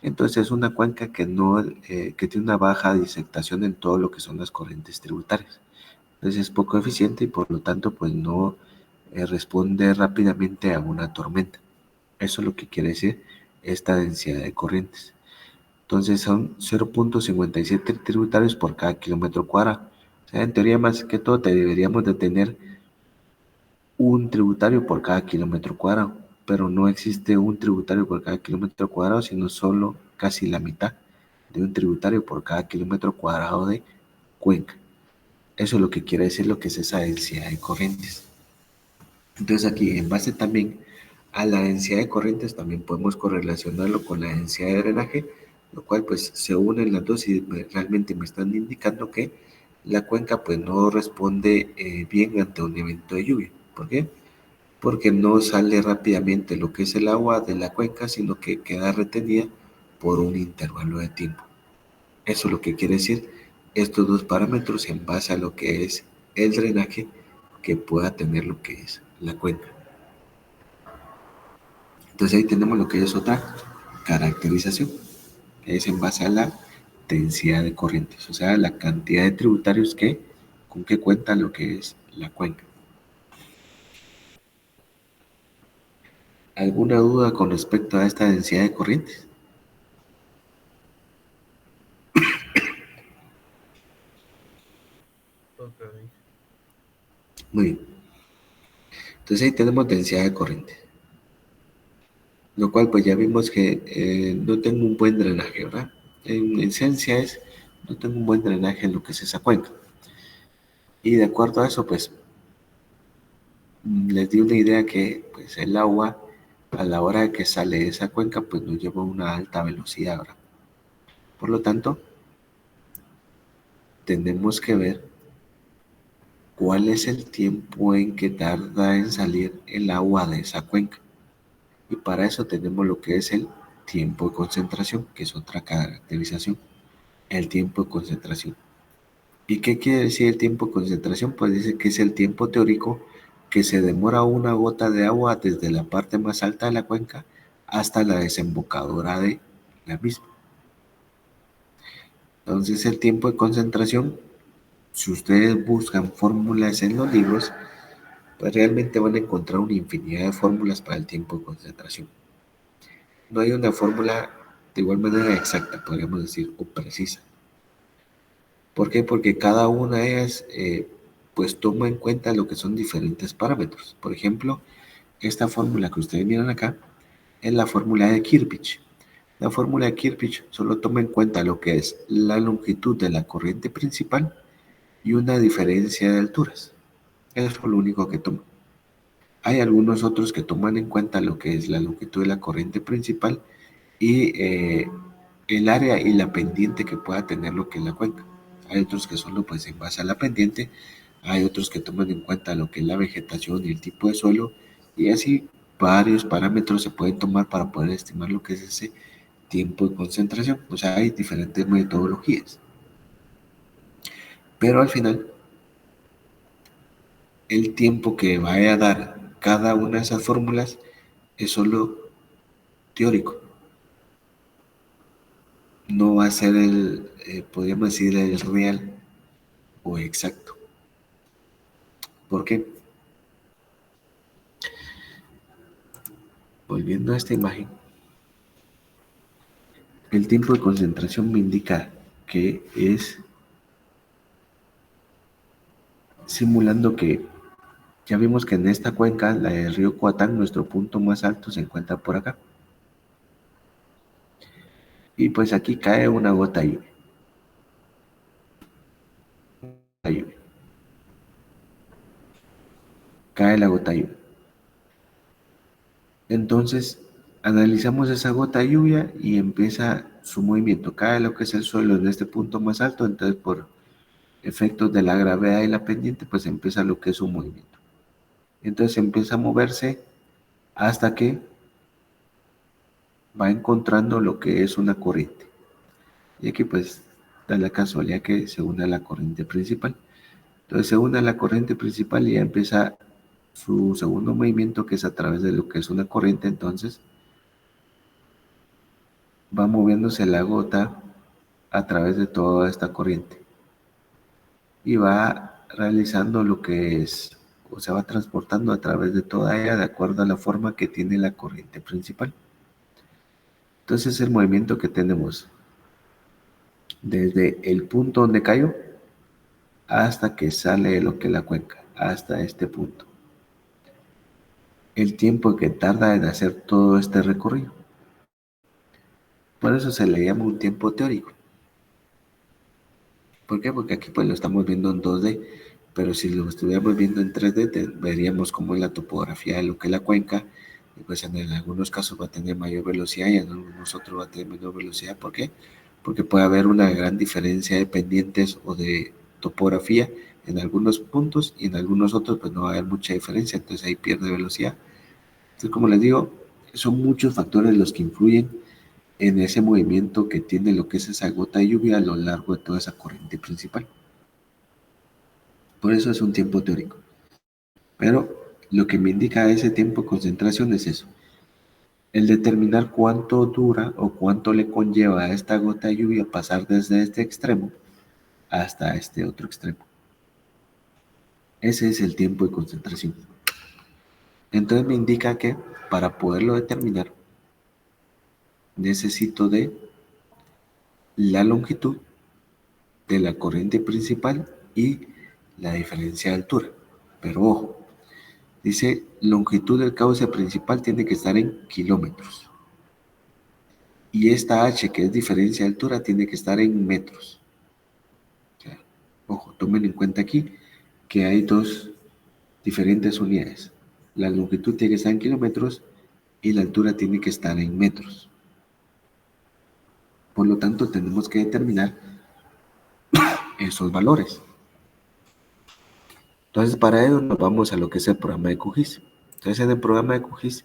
entonces es una cuenca que tiene una baja disectación en todo lo que son las corrientes tributarias. Entonces es poco eficiente y por lo tanto pues no responde rápidamente a una tormenta. Eso es lo que quiere decir esta densidad de corrientes. Entonces son 0.57 tributarios por cada kilómetro cuadrado. O sea, en teoría más que todo deberíamos de tener un tributario por cada kilómetro cuadrado, pero no existe un tributario por cada kilómetro cuadrado, sino solo casi la mitad de un tributario por cada kilómetro cuadrado de cuenca. Eso es lo que quiere decir lo que es esa densidad de corrientes. Entonces aquí, en base también a la densidad de corrientes, también podemos correlacionarlo con la densidad de drenaje, lo cual pues se unen las dos y realmente me están indicando que la cuenca pues no responde bien ante un evento de lluvia. ¿Por qué? Porque no sale rápidamente lo que es el agua de la cuenca, sino que queda retenida por un intervalo de tiempo. Eso es lo que quiere decir estos dos parámetros en base a lo que es el drenaje que pueda tener lo que es la cuenca. Entonces ahí tenemos lo que es otra caracterización, que es en base a la densidad de corrientes, o sea, la cantidad de tributarios con que cuenta lo que es la cuenca. ¿Alguna duda con respecto a esta densidad de corrientes? Muy bien. Entonces ahí tenemos densidad de corriente, lo cual pues ya vimos que no tengo un buen drenaje, ¿verdad? En esencia no tengo un buen drenaje en lo que es esa cuenca. Y de acuerdo a eso, pues les di una idea que pues el agua a la hora de que sale de esa cuenca pues nos lleva a una alta velocidad, ¿verdad? Por lo tanto, tenemos que ver cuál es el tiempo en que tarda en salir el agua de esa cuenca. Y para eso tenemos lo que es el tiempo de concentración, que es otra caracterización, el tiempo de concentración. ¿Y qué quiere decir el tiempo de concentración? Pues dice que es el tiempo teórico que se demora una gota de agua desde la parte más alta de la cuenca hasta la desembocadura de la misma. Entonces el tiempo de concentración, si ustedes buscan fórmulas en los libros, pues realmente van a encontrar una infinidad de fórmulas para el tiempo de concentración. No hay una fórmula de igual manera exacta, podríamos decir, o precisa. ¿Por qué? Porque cada una de ellas pues toma en cuenta lo que son diferentes parámetros. Por ejemplo, esta fórmula que ustedes miran acá es la fórmula de Kirchhoff. La fórmula de Kirchhoff solo toma en cuenta lo que es la longitud de la corriente principal y una diferencia de alturas. Eso es lo único que toma. Hay algunos otros que toman en cuenta lo que es la longitud de la corriente principal y el área y la pendiente que pueda tener lo que es la cuenca. Hay otros que solo pues en base a la pendiente, hay otros que toman en cuenta lo que es la vegetación y el tipo de suelo, y así varios parámetros se pueden tomar para poder estimar lo que es ese tiempo de concentración. O sea, hay diferentes metodologías. Pero al final, el tiempo que vaya a dar cada una de esas fórmulas es solo teórico. no va a ser podríamos decir, el real o exacto. ¿Por qué? Volviendo a esta imagen, el tiempo de concentración me indica que es simulando que ya vimos que en esta cuenca, la del río Coatán, nuestro punto más alto se encuentra por acá. Y pues aquí cae una gota de lluvia. Cae la gota de lluvia. Entonces, analizamos esa gota de lluvia y empieza su movimiento. Cae lo que es el suelo en este punto más alto, entonces por efectos de la gravedad y la pendiente, pues empieza lo que es su movimiento. Entonces empieza a moverse hasta que va encontrando lo que es una corriente. Y aquí pues da la casualidad que se une a la corriente principal. Entonces se une a la corriente principal y ya empieza su segundo movimiento, que es a través de lo que es una corriente. Entonces va moviéndose la gota a través de toda esta corriente y va realizando lo que es, o se va transportando a través de toda ella de acuerdo a la forma que tiene la corriente principal. Entonces el movimiento que tenemos desde el punto donde cayó hasta que sale de lo que es la cuenca, hasta este punto. El tiempo que tarda en hacer todo este recorrido. Por eso se le llama un tiempo teórico. ¿Por qué? Porque aquí pues lo estamos viendo en 2D, pero si lo estuviéramos viendo en 3D, veríamos cómo es la topografía de lo que es la cuenca, y pues en algunos casos va a tener mayor velocidad y en algunos otros va a tener menor velocidad. ¿Por qué? Porque puede haber una gran diferencia de pendientes o de topografía en algunos puntos y en algunos otros pues no va a haber mucha diferencia, entonces ahí pierde velocidad. Entonces, como les digo, son muchos factores los que influyen en ese movimiento que tiene lo que es esa gota de lluvia a lo largo de toda esa corriente principal. Por eso es un tiempo teórico. Pero lo que me indica ese tiempo de concentración es eso. El determinar cuánto dura o cuánto le conlleva a esta gota de lluvia pasar desde este extremo hasta este otro extremo. Ese es el tiempo de concentración. Entonces me indica que para poderlo determinar necesito de la longitud de la corriente principal y la diferencia de altura. Pero ojo, dice longitud del cauce principal tiene que estar en kilómetros. Y esta h, que es diferencia de altura, tiene que estar en metros. O sea, ojo, tomen en cuenta aquí que hay dos diferentes unidades. La longitud tiene que estar en kilómetros y la altura tiene que estar en metros. Por lo tanto, tenemos que determinar esos valores. Entonces, para ello nos vamos a lo que es el programa de QGIS. Entonces, en el programa de QGIS,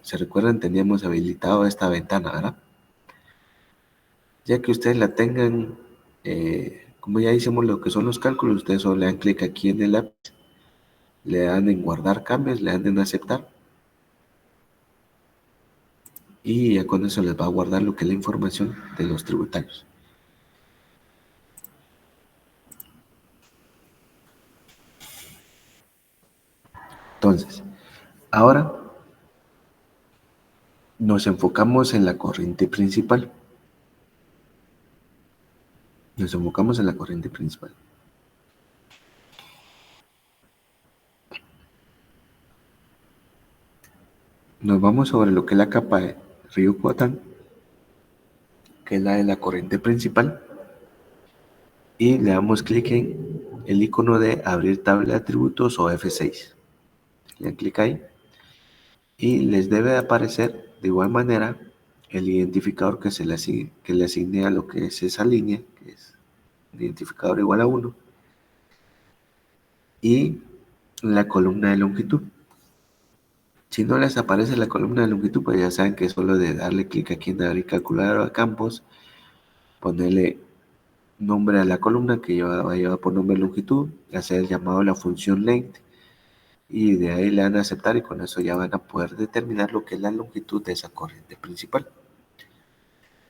se recuerdan, teníamos habilitado esta ventana, ¿verdad? Ya que ustedes la tengan, como ya hicimos lo que son los cálculos, ustedes solo le dan clic aquí en el lápiz, le dan en guardar cambios, le dan en aceptar, y ya con eso les va a guardar lo que es la información de los tributarios. Entonces, ahora nos enfocamos en la corriente principal. Nos enfocamos en la corriente principal. Nos vamos sobre lo que es la capa de río Coatán, que es la de la corriente principal, y le damos clic en el icono de abrir tabla de atributos o F6. Le dan clic ahí y les debe de aparecer de igual manera el identificador que le asigne a lo que es esa línea, que es identificador igual a 1, y la columna de longitud. Si no les aparece la columna de longitud, pues ya saben que es solo de darle clic aquí en abrir calculadora a campos, ponerle nombre a la columna que va a llevar por nombre longitud, hacer el llamado a la función length, y de ahí le dan a aceptar, y con eso ya van a poder determinar lo que es la longitud de esa corriente principal.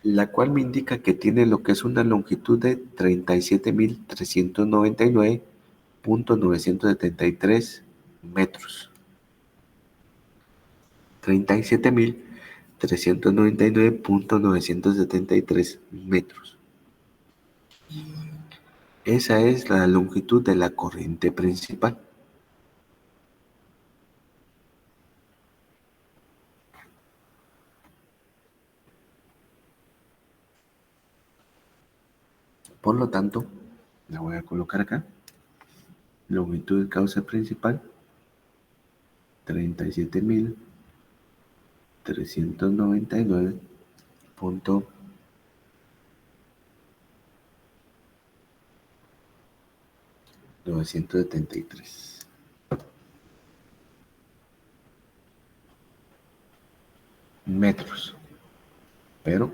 la cual me indica que tiene lo que es una longitud de 37.399.973 metros. 37.399.973 metros. Esa es la longitud de la corriente principal. Por lo tanto, la voy a colocar acá. Longitud de causa principal, 37.399.973 metros. Pero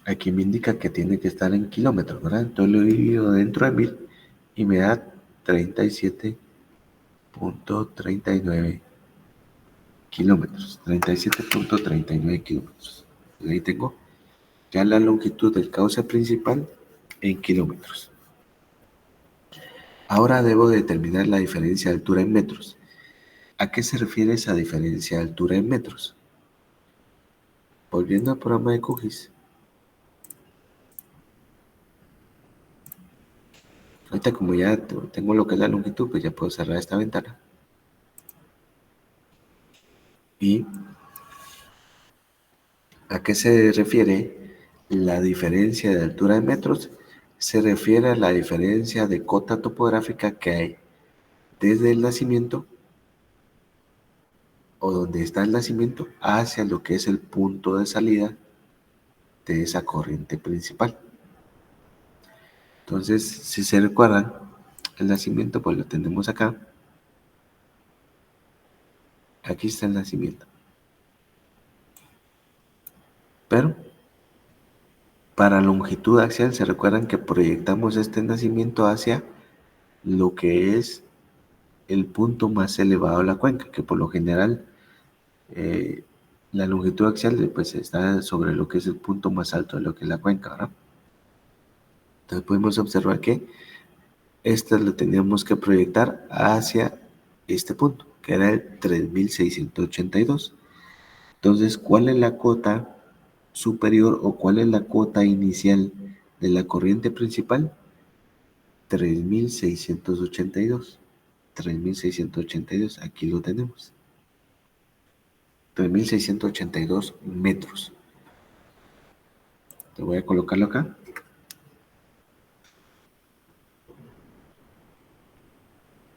aquí me indica que tiene que estar en kilómetros, ¿verdad? Entonces lo he dividido dentro de 1000 y me da 37.39 kilómetros. 37.39 kilómetros. Entonces ahí tengo ya la longitud del cauce principal en kilómetros. Ahora debo determinar la diferencia de altura en metros. ¿A qué se refiere esa diferencia de altura en metros? Volviendo al programa de QGIS. Ahorita como ya tengo lo que es la longitud, pues ya puedo cerrar esta ventana. ¿Y a qué se refiere la diferencia de altura en metros? Se refiere a la diferencia de cota topográfica que hay desde el nacimiento o donde está el nacimiento hacia lo que es el punto de salida de esa corriente principal. Entonces, si se recuerdan, el nacimiento pues lo tenemos acá. Aquí está el nacimiento. Pero para longitud axial se recuerdan que proyectamos este nacimiento hacia lo que es el punto más elevado de la cuenca, que por lo general la longitud axial pues está sobre lo que es el punto más alto de lo que es la cuenca, ¿verdad? Entonces podemos observar que esta lo teníamos que proyectar hacia este punto, que era el 3682. Entonces, ¿cuál es la cota superior o cuál es la cota inicial de la corriente principal? 3682. 3682, aquí lo tenemos. 3682 metros. Te voy a colocarlo acá.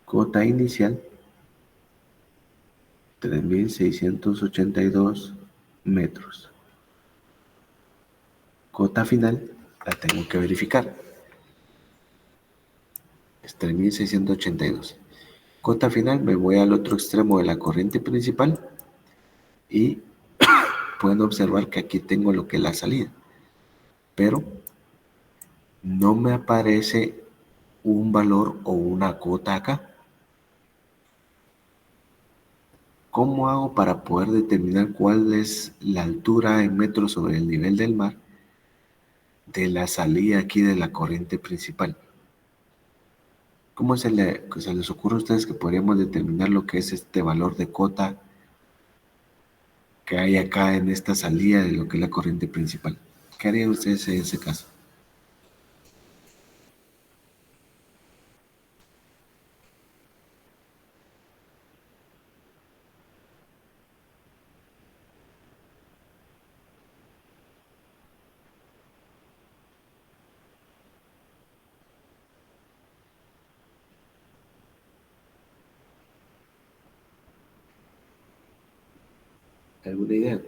Cota inicial, 3682 metros. Cota final, la tengo que verificar. Es 3682. Cota final, me voy al otro extremo de la corriente principal y pueden observar que aquí tengo lo que es la salida. Pero no me aparece un valor o una cota acá. ¿Cómo hago para poder determinar cuál es la altura en metros sobre el nivel del mar de la salida aquí de la corriente principal? ¿Cómo se les ocurre a ustedes que podríamos determinar lo que es este valor de cota que hay acá en esta salida de lo que es la corriente principal? ¿Qué harían ustedes en ese caso? ¿Alguna idea?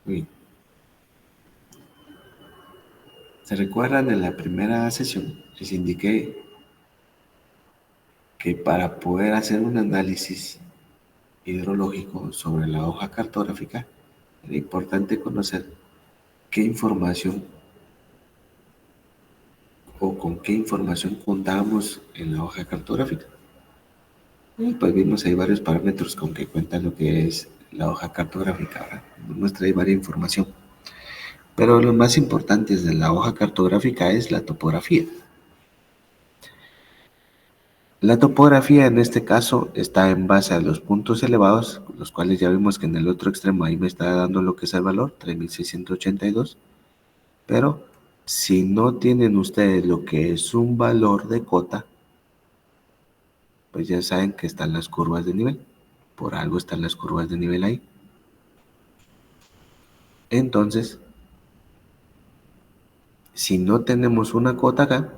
Muy bien. ¿Se recuerdan en la primera sesión? Les indiqué que para poder hacer un análisis hidrológico sobre la hoja cartográfica era importante conocer qué información o con qué información contábamos en la hoja cartográfica. Y pues vimos ahí varios parámetros con que cuenta lo que es la hoja cartográfica. ¿Verdad? Nos muestra ahí varias información. Pero lo más importante de la hoja cartográfica es la topografía. La topografía en este caso está en base a los puntos elevados, los cuales ya vimos que en el otro extremo ahí me está dando lo que es el valor, 3682. Pero si no tienen ustedes lo que es un valor de cota, pues ya saben que están las curvas de nivel. Por algo están las curvas de nivel ahí. Entonces, si no tenemos una cota acá,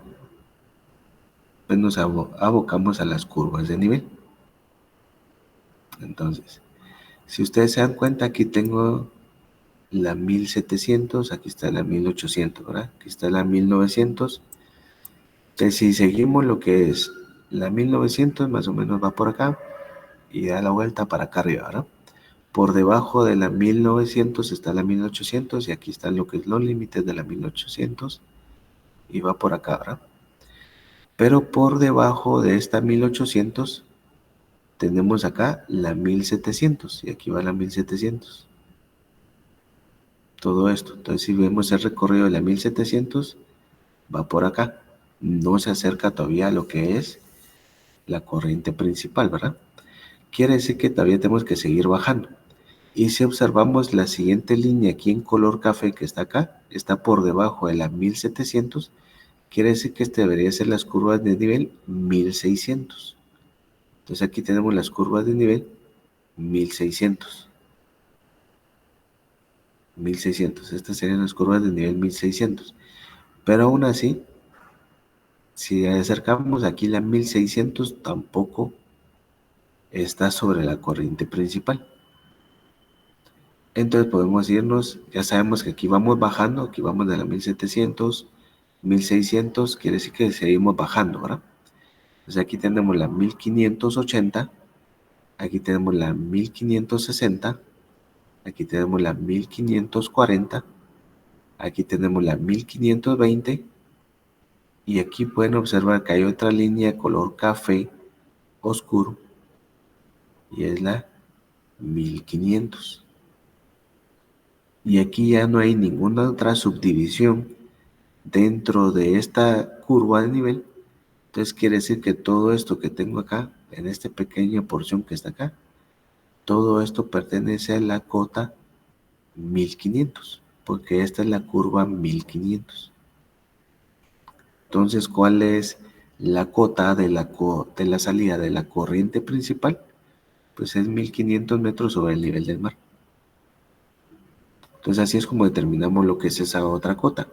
pues nos abocamos a las curvas de nivel. Entonces, si ustedes se dan cuenta, aquí tengo la 1700, aquí está la 1800, ¿verdad? Aquí está la 1900. Entonces, si seguimos lo que es la 1900, más o menos va por acá y da la vuelta para acá arriba, ¿verdad? Por debajo de la 1900 está la 1800 y aquí están lo que es los límites de la 1800 y va por acá, ¿verdad? Pero por debajo de esta 1800 tenemos acá la 1700 y aquí va la 1700. Todo esto. Entonces, si vemos el recorrido de la 1700, va por acá. No se acerca todavía a lo que es la corriente principal, ¿verdad? Quiere decir que todavía tenemos que seguir bajando. Y si observamos la siguiente línea aquí en color café que está acá, está por debajo de la 1700, quiere decir que este debería ser las curvas de nivel 1600. Entonces aquí tenemos las curvas de nivel 1600. 1600. Estas serían las curvas de nivel 1600. Pero aún así, si acercamos aquí la 1600, tampoco está sobre la corriente principal. Entonces podemos irnos, ya sabemos que aquí vamos bajando, aquí vamos de la 1700, 1600, quiere decir que seguimos bajando, ¿verdad? Entonces aquí tenemos la 1580, aquí tenemos la 1560, aquí tenemos la 1540, aquí tenemos la 1520 y aquí pueden observar que hay otra línea de color café oscuro y es la 1500. Y aquí ya no hay ninguna otra subdivisión dentro de esta curva de nivel. Entonces quiere decir que todo esto que tengo acá, en esta pequeña porción que está acá, todo esto pertenece a la cota 1500, porque esta es la curva 1500. Entonces, ¿cuál es la cota de la salida de la corriente principal? Pues es 1500 metros sobre el nivel del mar. Entonces, así es como determinamos lo que es esa otra cota.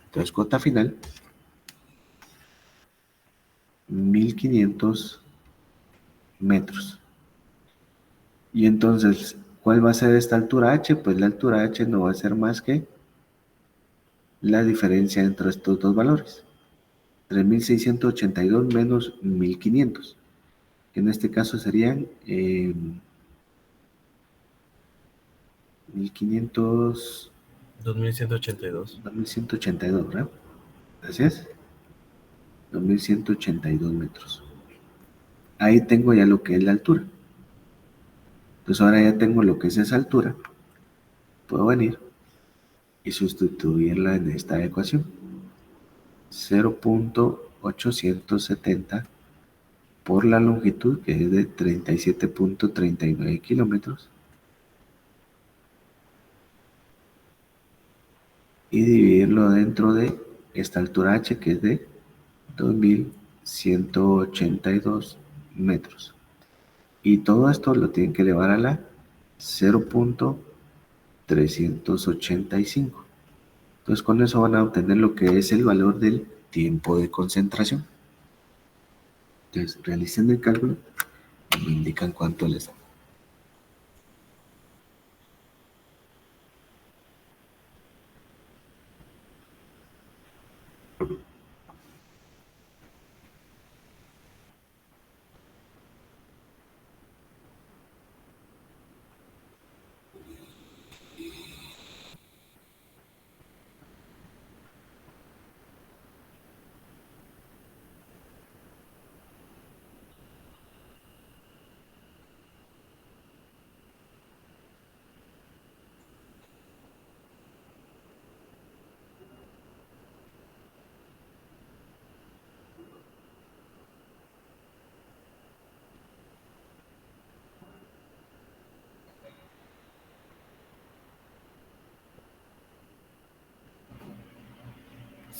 Entonces, cota final, 1500 metros. Y entonces, ¿cuál va a ser esta altura h? Pues la altura h no va a ser más que la diferencia entre estos dos valores. 3682 menos 1500, que en este caso serían 1500, 2182. 2182, ¿verdad? Así es, 2182 metros. Ahí tengo ya lo que es la altura. Entonces ahora ya tengo lo que es esa altura. Puedo venir y sustituirla en esta ecuación. 0.870 por la longitud, que es de 37.39 kilómetros, y dividirlo dentro de esta altura h, que es de 2182 metros. Y todo esto lo tienen que elevar a la 0.385. Entonces con eso van a obtener lo que es el valor del tiempo de concentración. Entonces realicen el cálculo y me indican cuánto les da.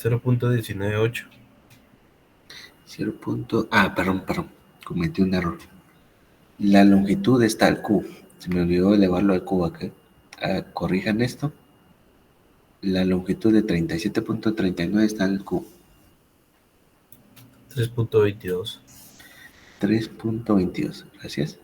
0.198. Perdón, cometí un error. La longitud está al cubo. Se me olvidó elevarlo al cubo acá. Corrijan esto. La longitud de 37.39 está al cubo. 3.22. 3.22. Gracias.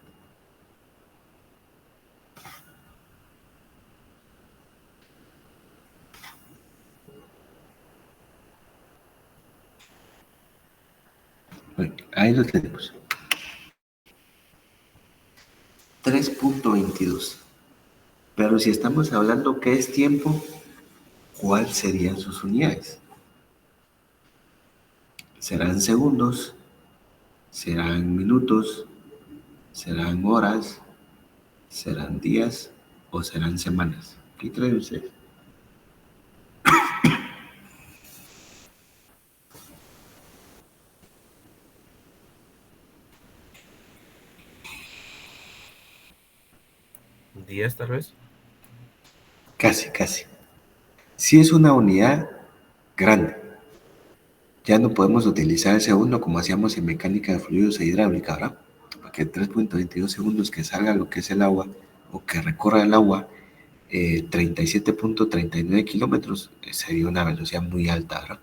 Bueno, ahí lo tenemos. 3.22. Pero si estamos hablando que es tiempo, ¿cuáles serían sus unidades? ¿Serán segundos? ¿Serán minutos? ¿Serán horas? ¿Serán días? ¿O serán semanas? ¿Qué creen ustedes? ¿Días tal vez? Casi. Si es una unidad grande, ya no podemos utilizar el segundo como hacíamos en mecánica de fluidos e hidráulica, ¿verdad? Porque 3.22 segundos que salga lo que es el agua o que recorra el agua 37.39 kilómetros sería una velocidad muy alta, ¿verdad?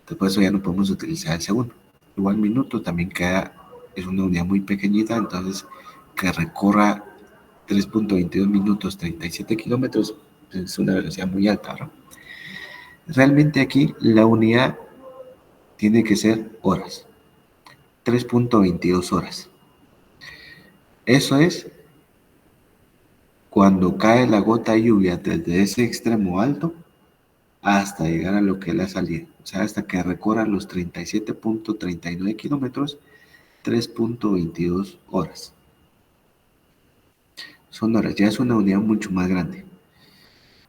Entonces por eso ya no podemos utilizar el segundo. Igual minuto también es una unidad muy pequeñita, entonces que recorra 3.22 minutos 37 kilómetros es una velocidad muy alta, ¿verdad? Realmente aquí la unidad tiene que ser horas, 3.22 horas. Eso es cuando cae la gota de lluvia desde ese extremo alto hasta llegar a lo que es la salida. O sea, hasta que recorra los 37.39 kilómetros, 3.22 horas. Son horas, ya es una unidad mucho más grande.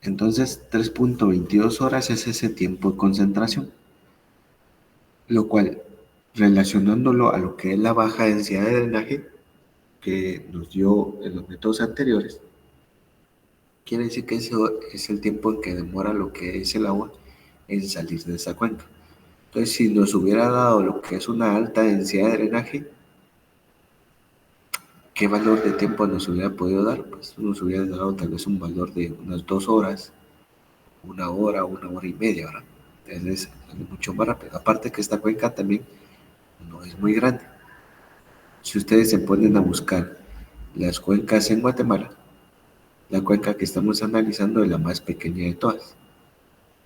Entonces, 3.22 horas es ese tiempo de concentración, lo cual, relacionándolo a lo que es la baja densidad de drenaje que nos dio en los métodos anteriores, quiere decir que ese es el tiempo en que demora lo que es el agua en salir de esa cuenca. Entonces, si nos hubiera dado lo que es una alta densidad de drenaje, ¿qué valor de tiempo nos hubiera podido dar? Pues nos hubiera dado tal vez un valor de unas 2 horas, una hora y media, ¿verdad? Entonces es mucho más rápido. Aparte que esta cuenca también no es muy grande. Si ustedes se ponen a buscar las cuencas en Guatemala, la cuenca que estamos analizando es la más pequeña de todas.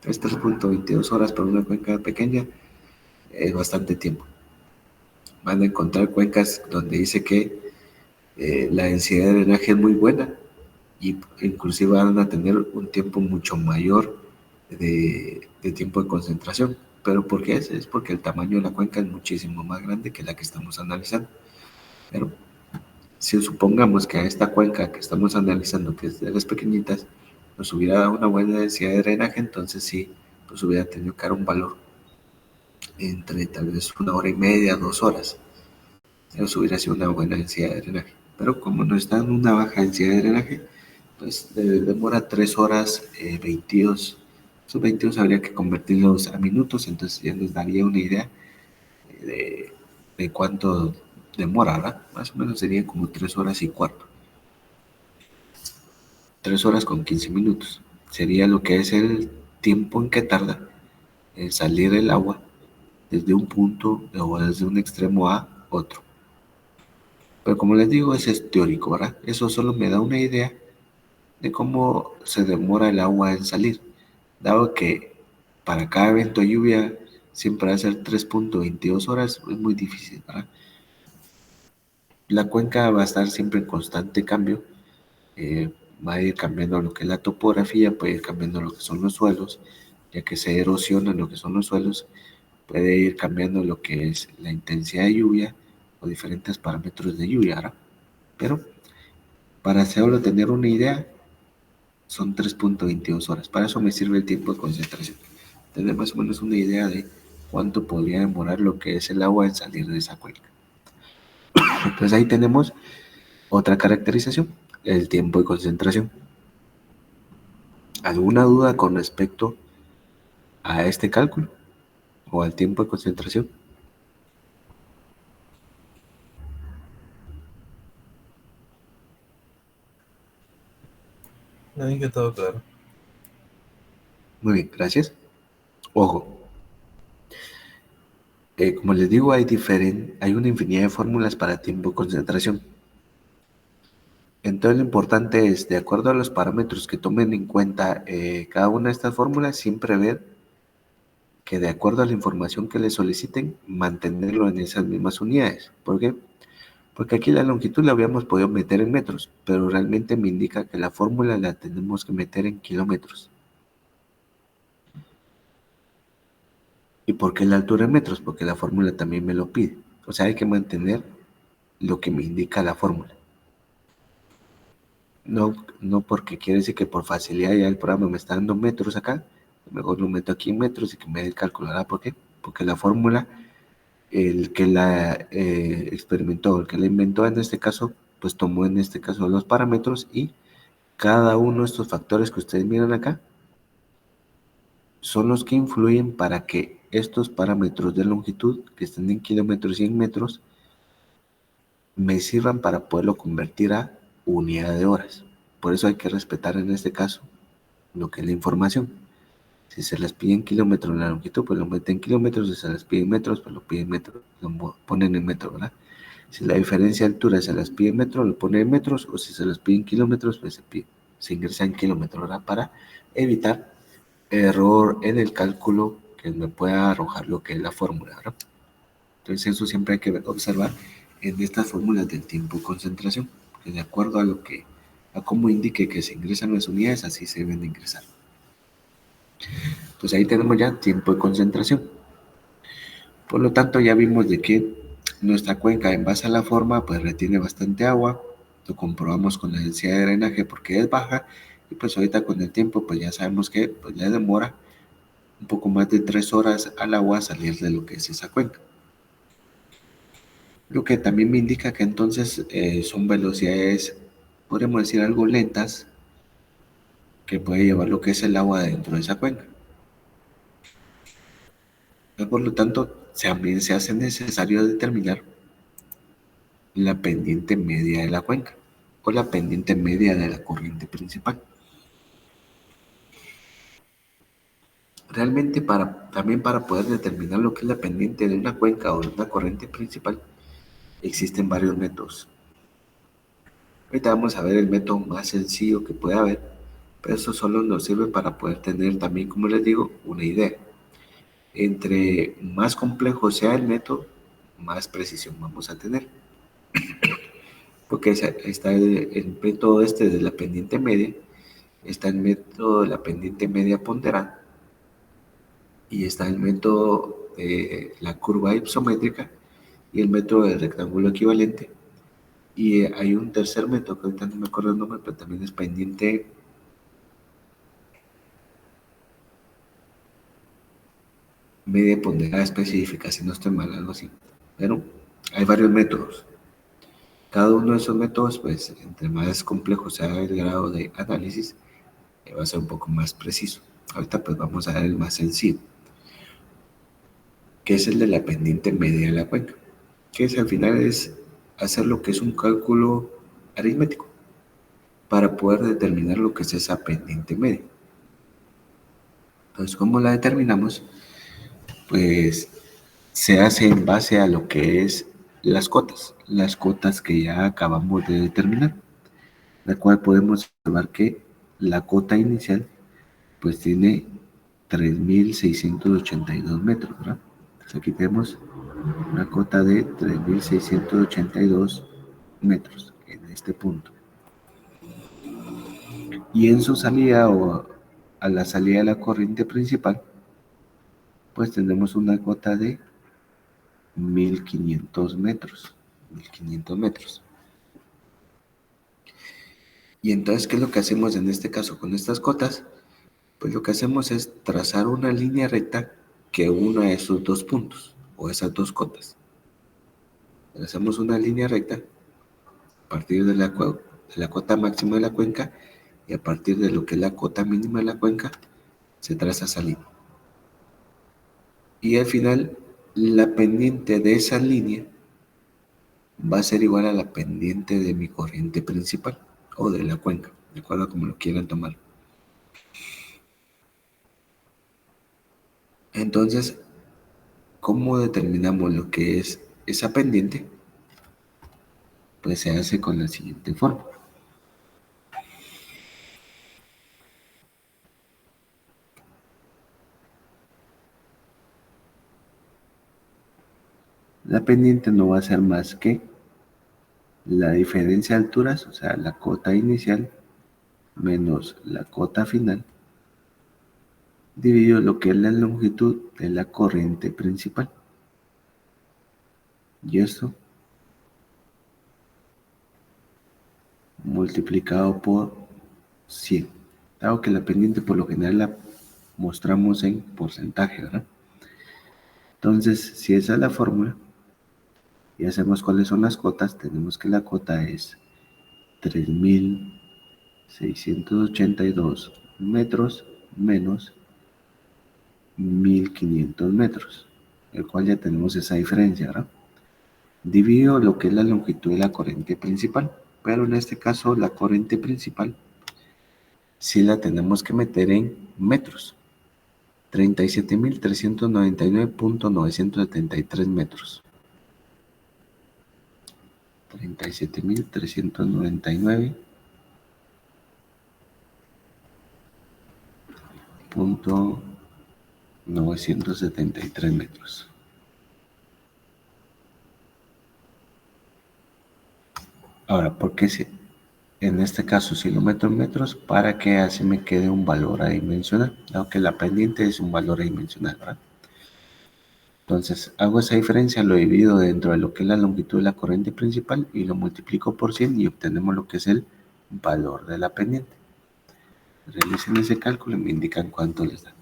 Entonces 3.22 horas para una cuenca pequeña es bastante tiempo. Van a encontrar cuencas donde dice que la densidad de drenaje es muy buena y inclusive van a tener un tiempo mucho mayor de tiempo de concentración. ¿Pero por qué es? Es porque el tamaño de la cuenca es muchísimo más grande que la que estamos analizando. Pero si supongamos que a esta cuenca que estamos analizando, que es de las pequeñitas, nos hubiera dado una buena densidad de drenaje, entonces sí, pues hubiera tenido que dar un valor entre tal vez una hora y media, 2 horas. Eso hubiera sido una buena densidad de drenaje. Pero como no está en una baja densidad de drenaje, pues demora 3 horas 22. Esos 22 habría que convertirlos a minutos, entonces ya nos daría una idea de cuánto demora, ¿verdad? Más o menos serían como 3 horas y cuarto. 3 horas con 15 minutos. Sería lo que es el tiempo en que tarda en salir el agua desde un punto o desde un extremo a otro. Pero como les digo, ese es teórico, ¿verdad? Eso solo me da una idea de cómo se demora el agua en salir, dado que para cada evento de lluvia siempre va a ser 3.22 horas, es muy difícil, ¿verdad? La cuenca va a estar siempre en constante cambio, va a ir cambiando lo que es la topografía, puede ir cambiando lo que son los suelos, ya que se erosiona lo que son los suelos, puede ir cambiando lo que es la intensidad de lluvia o diferentes parámetros de lluvia, ¿verdad? Pero para solo tener una idea, son 3.22 horas. Para eso me sirve el tiempo de concentración. Tener más o menos una idea de cuánto podría demorar lo que es el agua en salir de esa cuenca. Entonces ahí tenemos otra caracterización, el tiempo de concentración. ¿Alguna duda con respecto a este cálculo? o al tiempo de concentración. Nadie que todo claro. Muy bien, gracias. Ojo, como les digo, hay una infinidad de fórmulas para tiempo de concentración. Entonces lo importante es, de acuerdo a los parámetros que tomen en cuenta cada una de estas fórmulas, siempre ver que de acuerdo a la información que le soliciten, mantenerlo en esas mismas unidades. ¿Por qué? Porque aquí la longitud la habíamos podido meter en metros, pero realmente me indica que la fórmula la tenemos que meter en kilómetros. ¿Y por qué la altura en metros? Porque la fórmula también me lo pide. O sea, hay que mantener lo que me indica la fórmula. No, no porque quiere decir que por facilidad ya el programa me está dando metros acá, mejor lo meto aquí en metros y que me dé el cálculo. ¿Verdad? ¿Por qué? Porque la fórmula, el que la experimentó, el que la inventó en este caso, pues tomó en este caso los parámetros y cada uno de estos factores que ustedes miran acá son los que influyen para que estos parámetros de longitud, que están en kilómetros y en metros, me sirvan para poderlo convertir a unidad de horas. Por eso hay que respetar en este caso lo que es la información. Si se les pide en kilómetros la longitud, pues lo meten en kilómetros. Si se les pide en metros, pues lo piden en metros, lo ponen en metros, ¿verdad? Si la diferencia de altura se les pide en metros, lo ponen en metros, o si se les pide en kilómetros, pues se ingresa en kilómetros, ¿verdad? Para evitar error en el cálculo que me pueda arrojar lo que es la fórmula, ¿verdad? Entonces eso siempre hay que observar en estas fórmulas del tiempo de concentración, que de acuerdo a cómo indique que se ingresan las unidades, así se deben de ingresar. Entonces ahí tenemos ya tiempo de concentración. Por lo tanto, ya vimos de que nuestra cuenca en base a la forma pues retiene bastante agua. Lo comprobamos con la densidad de drenaje porque es baja. Y pues ahorita con el tiempo pues ya sabemos que pues le demora un poco más de 3 horas al agua salir de lo que es esa cuenca. Lo que también me indica que entonces son velocidades, podríamos decir, algo lentas que puede llevar lo que es el agua dentro de esa cuenca. Por lo tanto, también se hace necesario determinar la pendiente media de la cuenca o la pendiente media de la corriente principal. Realmente también para poder determinar lo que es la pendiente de una cuenca o de una corriente principal, existen varios métodos. Ahorita vamos a ver el método más sencillo que puede haber, pero eso solo nos sirve para poder tener también, como les digo, una idea. Entre más complejo sea el método, más precisión vamos a tener. Porque está el método este de la pendiente media, está el método de la pendiente media ponderada y está el método de la curva isométrica y el método del rectángulo equivalente. Y hay un tercer método que ahorita no me acuerdo el nombre, pero también es pendiente media ponderada específica, si no estoy mal, algo así. Pero hay varios métodos. Cada uno de esos métodos, pues, entre más complejo sea el grado de análisis, va a ser un poco más preciso. Ahorita pues vamos a ver el más sencillo, que es el de la pendiente media de la cuenca, que al final es hacer lo que es un cálculo aritmético para poder determinar lo que es esa pendiente media. Entonces, ¿cómo la determinamos? Pues se hace en base a lo que es las cotas que ya acabamos de determinar, la cual podemos observar que la cota inicial pues tiene 3.682 metros, ¿verdad? Entonces aquí tenemos una cota de 3.682 metros en este punto. Y en su salida o a la salida de la corriente principal, pues tenemos una cota de 1.500 metros. 1.500 metros. Y entonces, ¿qué es lo que hacemos en este caso con estas cotas? Pues lo que hacemos es trazar una línea recta que una esos dos puntos o esas dos cotas. Trazamos una línea recta a partir de la cota máxima de la cuenca y a partir de lo que es la cota mínima de la cuenca se traza esa línea. Y al final, la pendiente de esa línea va a ser igual a la pendiente de mi corriente principal o de la cuenca, de acuerdo a como lo quieran tomar. Entonces, ¿cómo determinamos lo que es esa pendiente? Pues se hace con la siguiente forma. La pendiente no va a ser más que la diferencia de alturas, o sea, la cota inicial menos la cota final, dividido lo que es la longitud de la corriente principal. Y esto multiplicado por 100. Dado que la pendiente por lo general la mostramos en porcentaje, ¿verdad? Entonces, si esa es la fórmula, y hacemos cuáles son las cotas, tenemos que la cota es 3.682 metros menos 1.500 metros, el cual ya tenemos esa diferencia, ¿verdad? Divido lo que es la longitud de la corriente principal, pero en este caso la corriente principal sí la tenemos que meter en metros. 37.399.973 metros. 37.399.973 metros. Ahora, ¿por qué en este caso si lo meto en metros? Para que así me quede un valor adimensional, aunque la pendiente es un valor adimensional, ¿verdad? Entonces hago esa diferencia, lo divido dentro de lo que es la longitud de la corriente principal y lo multiplico por 100 y obtenemos lo que es el valor de la pendiente. Realicen ese cálculo y me indican cuánto les da.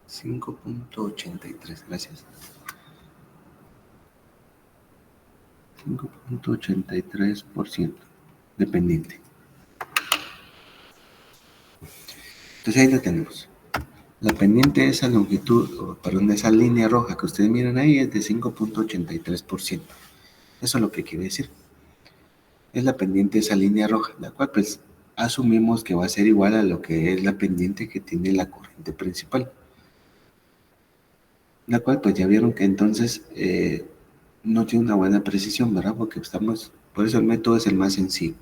$5.83, gracias. 5.83% dependiente. Entonces ahí lo tenemos. La pendiente de esa longitud, perdón, de esa línea roja que ustedes miran ahí es de 5.83%. Eso es lo que quiere decir. Es la pendiente de esa línea roja, la cual pues asumimos que va a ser igual a lo que es la pendiente que tiene la corriente principal. La cual pues ya vieron que entonces no tiene una buena precisión, ¿verdad? Porque por eso el método es el más sencillo.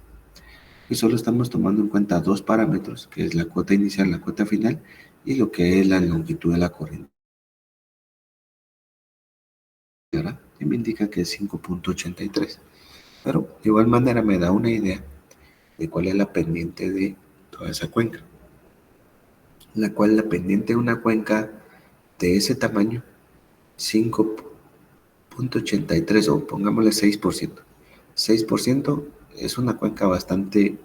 Y solo estamos tomando en cuenta dos parámetros, que es la cuota inicial, la cuota final, y lo que es la longitud de la corriente, ¿verdad? Y me indica que es 5.83. Pero de igual manera me da una idea de cuál es la pendiente de toda esa cuenca. La cual la pendiente de una cuenca de ese tamaño, 5.83 o pongámosle 6%. 6% es una cuenca bastante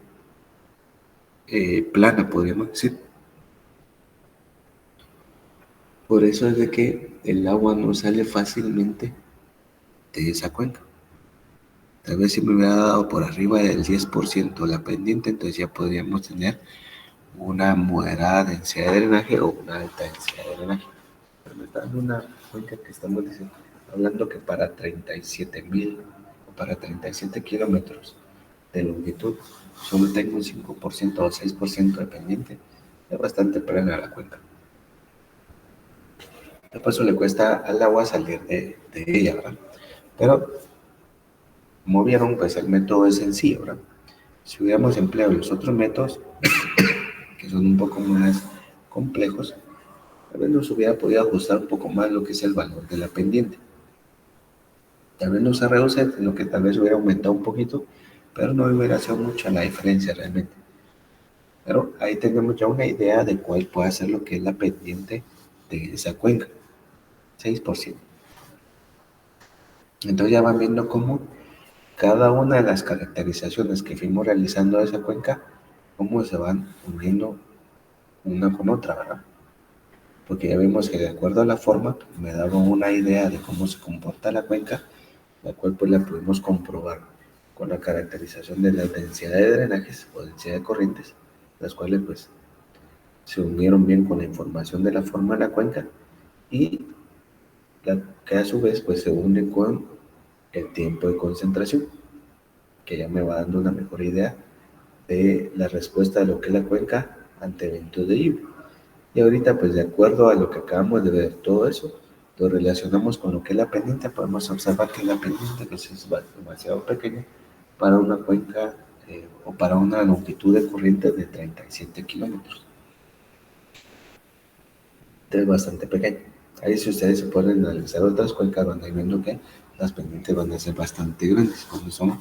plana, podríamos decir. Por eso es de que el agua no sale fácilmente de esa cuenca. Tal vez si me hubiera dado por arriba del 10% la pendiente, entonces ya podríamos tener una moderada densidad de drenaje o una alta densidad de drenaje. Pero me está dando una cuenca que estamos diciendo, hablando que para 37,000 o para 37 kilómetros de longitud solo tengo un 5% o 6% de pendiente. Es bastante plana la cuenca. De paso le cuesta al agua salir de ella, ¿verdad? Pero como vieron, pues el método es sencillo, ¿verdad? Si hubiéramos empleado los otros métodos, que son un poco más complejos, tal vez nos hubiera podido ajustar un poco más lo que es el valor de la pendiente. Tal vez no se reduce, sino que tal vez hubiera aumentado un poquito, pero no hubiera sido mucha la diferencia realmente. Pero ahí tenemos ya una idea de cuál puede ser lo que es la pendiente de esa cuenca, 6%. Entonces ya van viendo cómo cada una de las caracterizaciones que fuimos realizando de esa cuenca, cómo se van uniendo una con otra, ¿verdad? Porque ya vimos que de acuerdo a la forma me daba una idea de cómo se comporta la cuenca, la cual pues la pudimos comprobar con la caracterización de la densidad de drenajes o densidad de corrientes, las cuales pues se unieron bien con la información de la forma de la cuenca y que a su vez pues se une con el tiempo de concentración, que ya me va dando una mejor idea de la respuesta de lo que es la cuenca ante eventos de lluvia. Y ahorita, pues de acuerdo a lo que acabamos de ver, todo eso, lo relacionamos con lo que es la pendiente, podemos observar que la pendiente pues, es demasiado pequeña para una cuenca o para una longitud de corriente de 37 kilómetros. Entonces, bastante pequeña. Ahí si ustedes se pueden analizar otras cuencas, van a ir viendo que las pendientes van a ser bastante grandes cuando son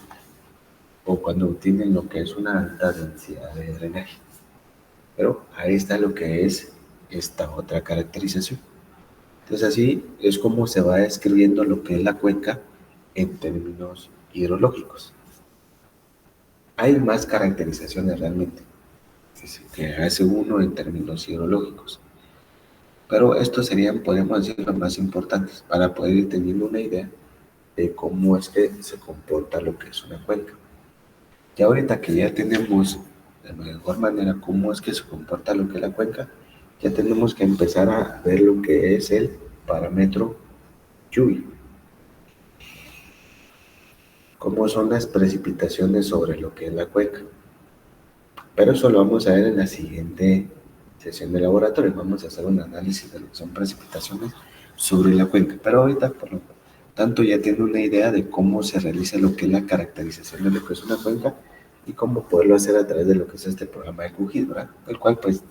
o cuando tienen lo que es una alta densidad de drenaje. Pero ahí está lo que es esta otra caracterización. Entonces así es como se va describiendo lo que es la cuenca en términos hidrológicos. Hay más caracterizaciones realmente que hace uno en términos hidrológicos. Pero estos serían, podemos decir, los más importantes para poder ir teniendo una idea de cómo es que se comporta lo que es una cuenca. Y ahorita que ya tenemos de mejor manera cómo es que se comporta lo que es la cuenca, ya tenemos que empezar a ver lo que es el parámetro lluvia. Cómo son las precipitaciones sobre lo que es la cuenca. Pero eso lo vamos a ver en la siguiente sesión de laboratorio. Vamos a hacer un análisis de lo que son precipitaciones sobre la cuenca. Pero ahorita, por lo tanto, ya tiene una idea de cómo se realiza lo que es la caracterización de lo que es una cuenca y cómo poderlo hacer a través de lo que es este programa de QGIS, ¿verdad? El cual, pues,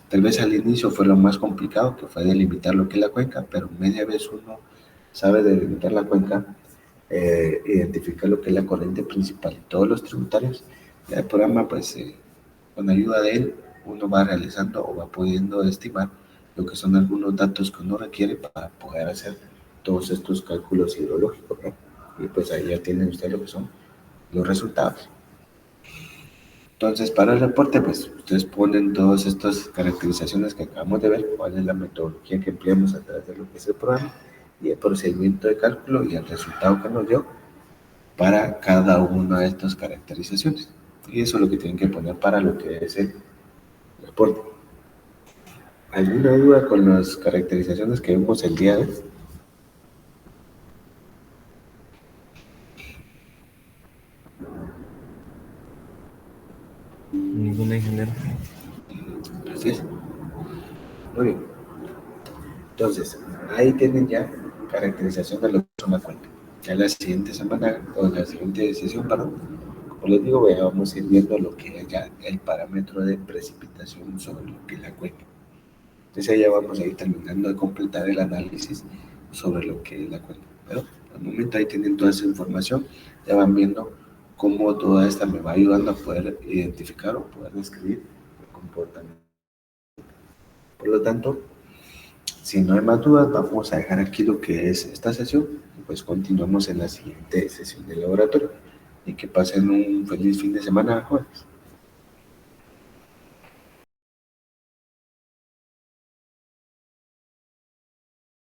tal vez al inicio fue lo más complicado, que fue delimitar lo que es la cuenca, pero media vez uno sabe delimitar la cuenca, identificar lo que es la corriente principal y todos los tributarios, ya el programa, pues, con ayuda de él, uno va realizando o va pudiendo estimar lo que son algunos datos que uno requiere para poder hacer todos estos cálculos hidrológicos, ¿no? Y pues ahí ya tienen ustedes lo que son los resultados. Entonces, para el reporte, pues ustedes ponen todas estas caracterizaciones que acabamos de ver, cuál es la metodología que empleamos a través de lo que es el programa y el procedimiento de cálculo y el resultado que nos dio para cada una de estas caracterizaciones. Y eso es lo que tienen que poner para lo que es el reporte. ¿Alguna duda con las caracterizaciones que vimos el día de hoy? Ninguna, ingeniero. Así es. Muy bien. Entonces, ahí tienen ya caracterización de lo que es una cuenca. Ya la siguiente semana, o la siguiente sesión, perdón, como les digo, vamos a ir viendo lo que es ya el parámetro de precipitación sobre lo que es la cuenca. Entonces ahí ya vamos a ir terminando de completar el análisis sobre lo que es la cuenca. Pero al momento ahí tienen toda esa información, ya van viendo cómo toda esta me va ayudando a poder identificar o poder describir el comportamiento. Por lo tanto, si no hay más dudas, vamos a dejar aquí lo que es esta sesión y pues continuamos en la siguiente sesión de laboratorio. Y que pasen un feliz fin de semana, jóvenes.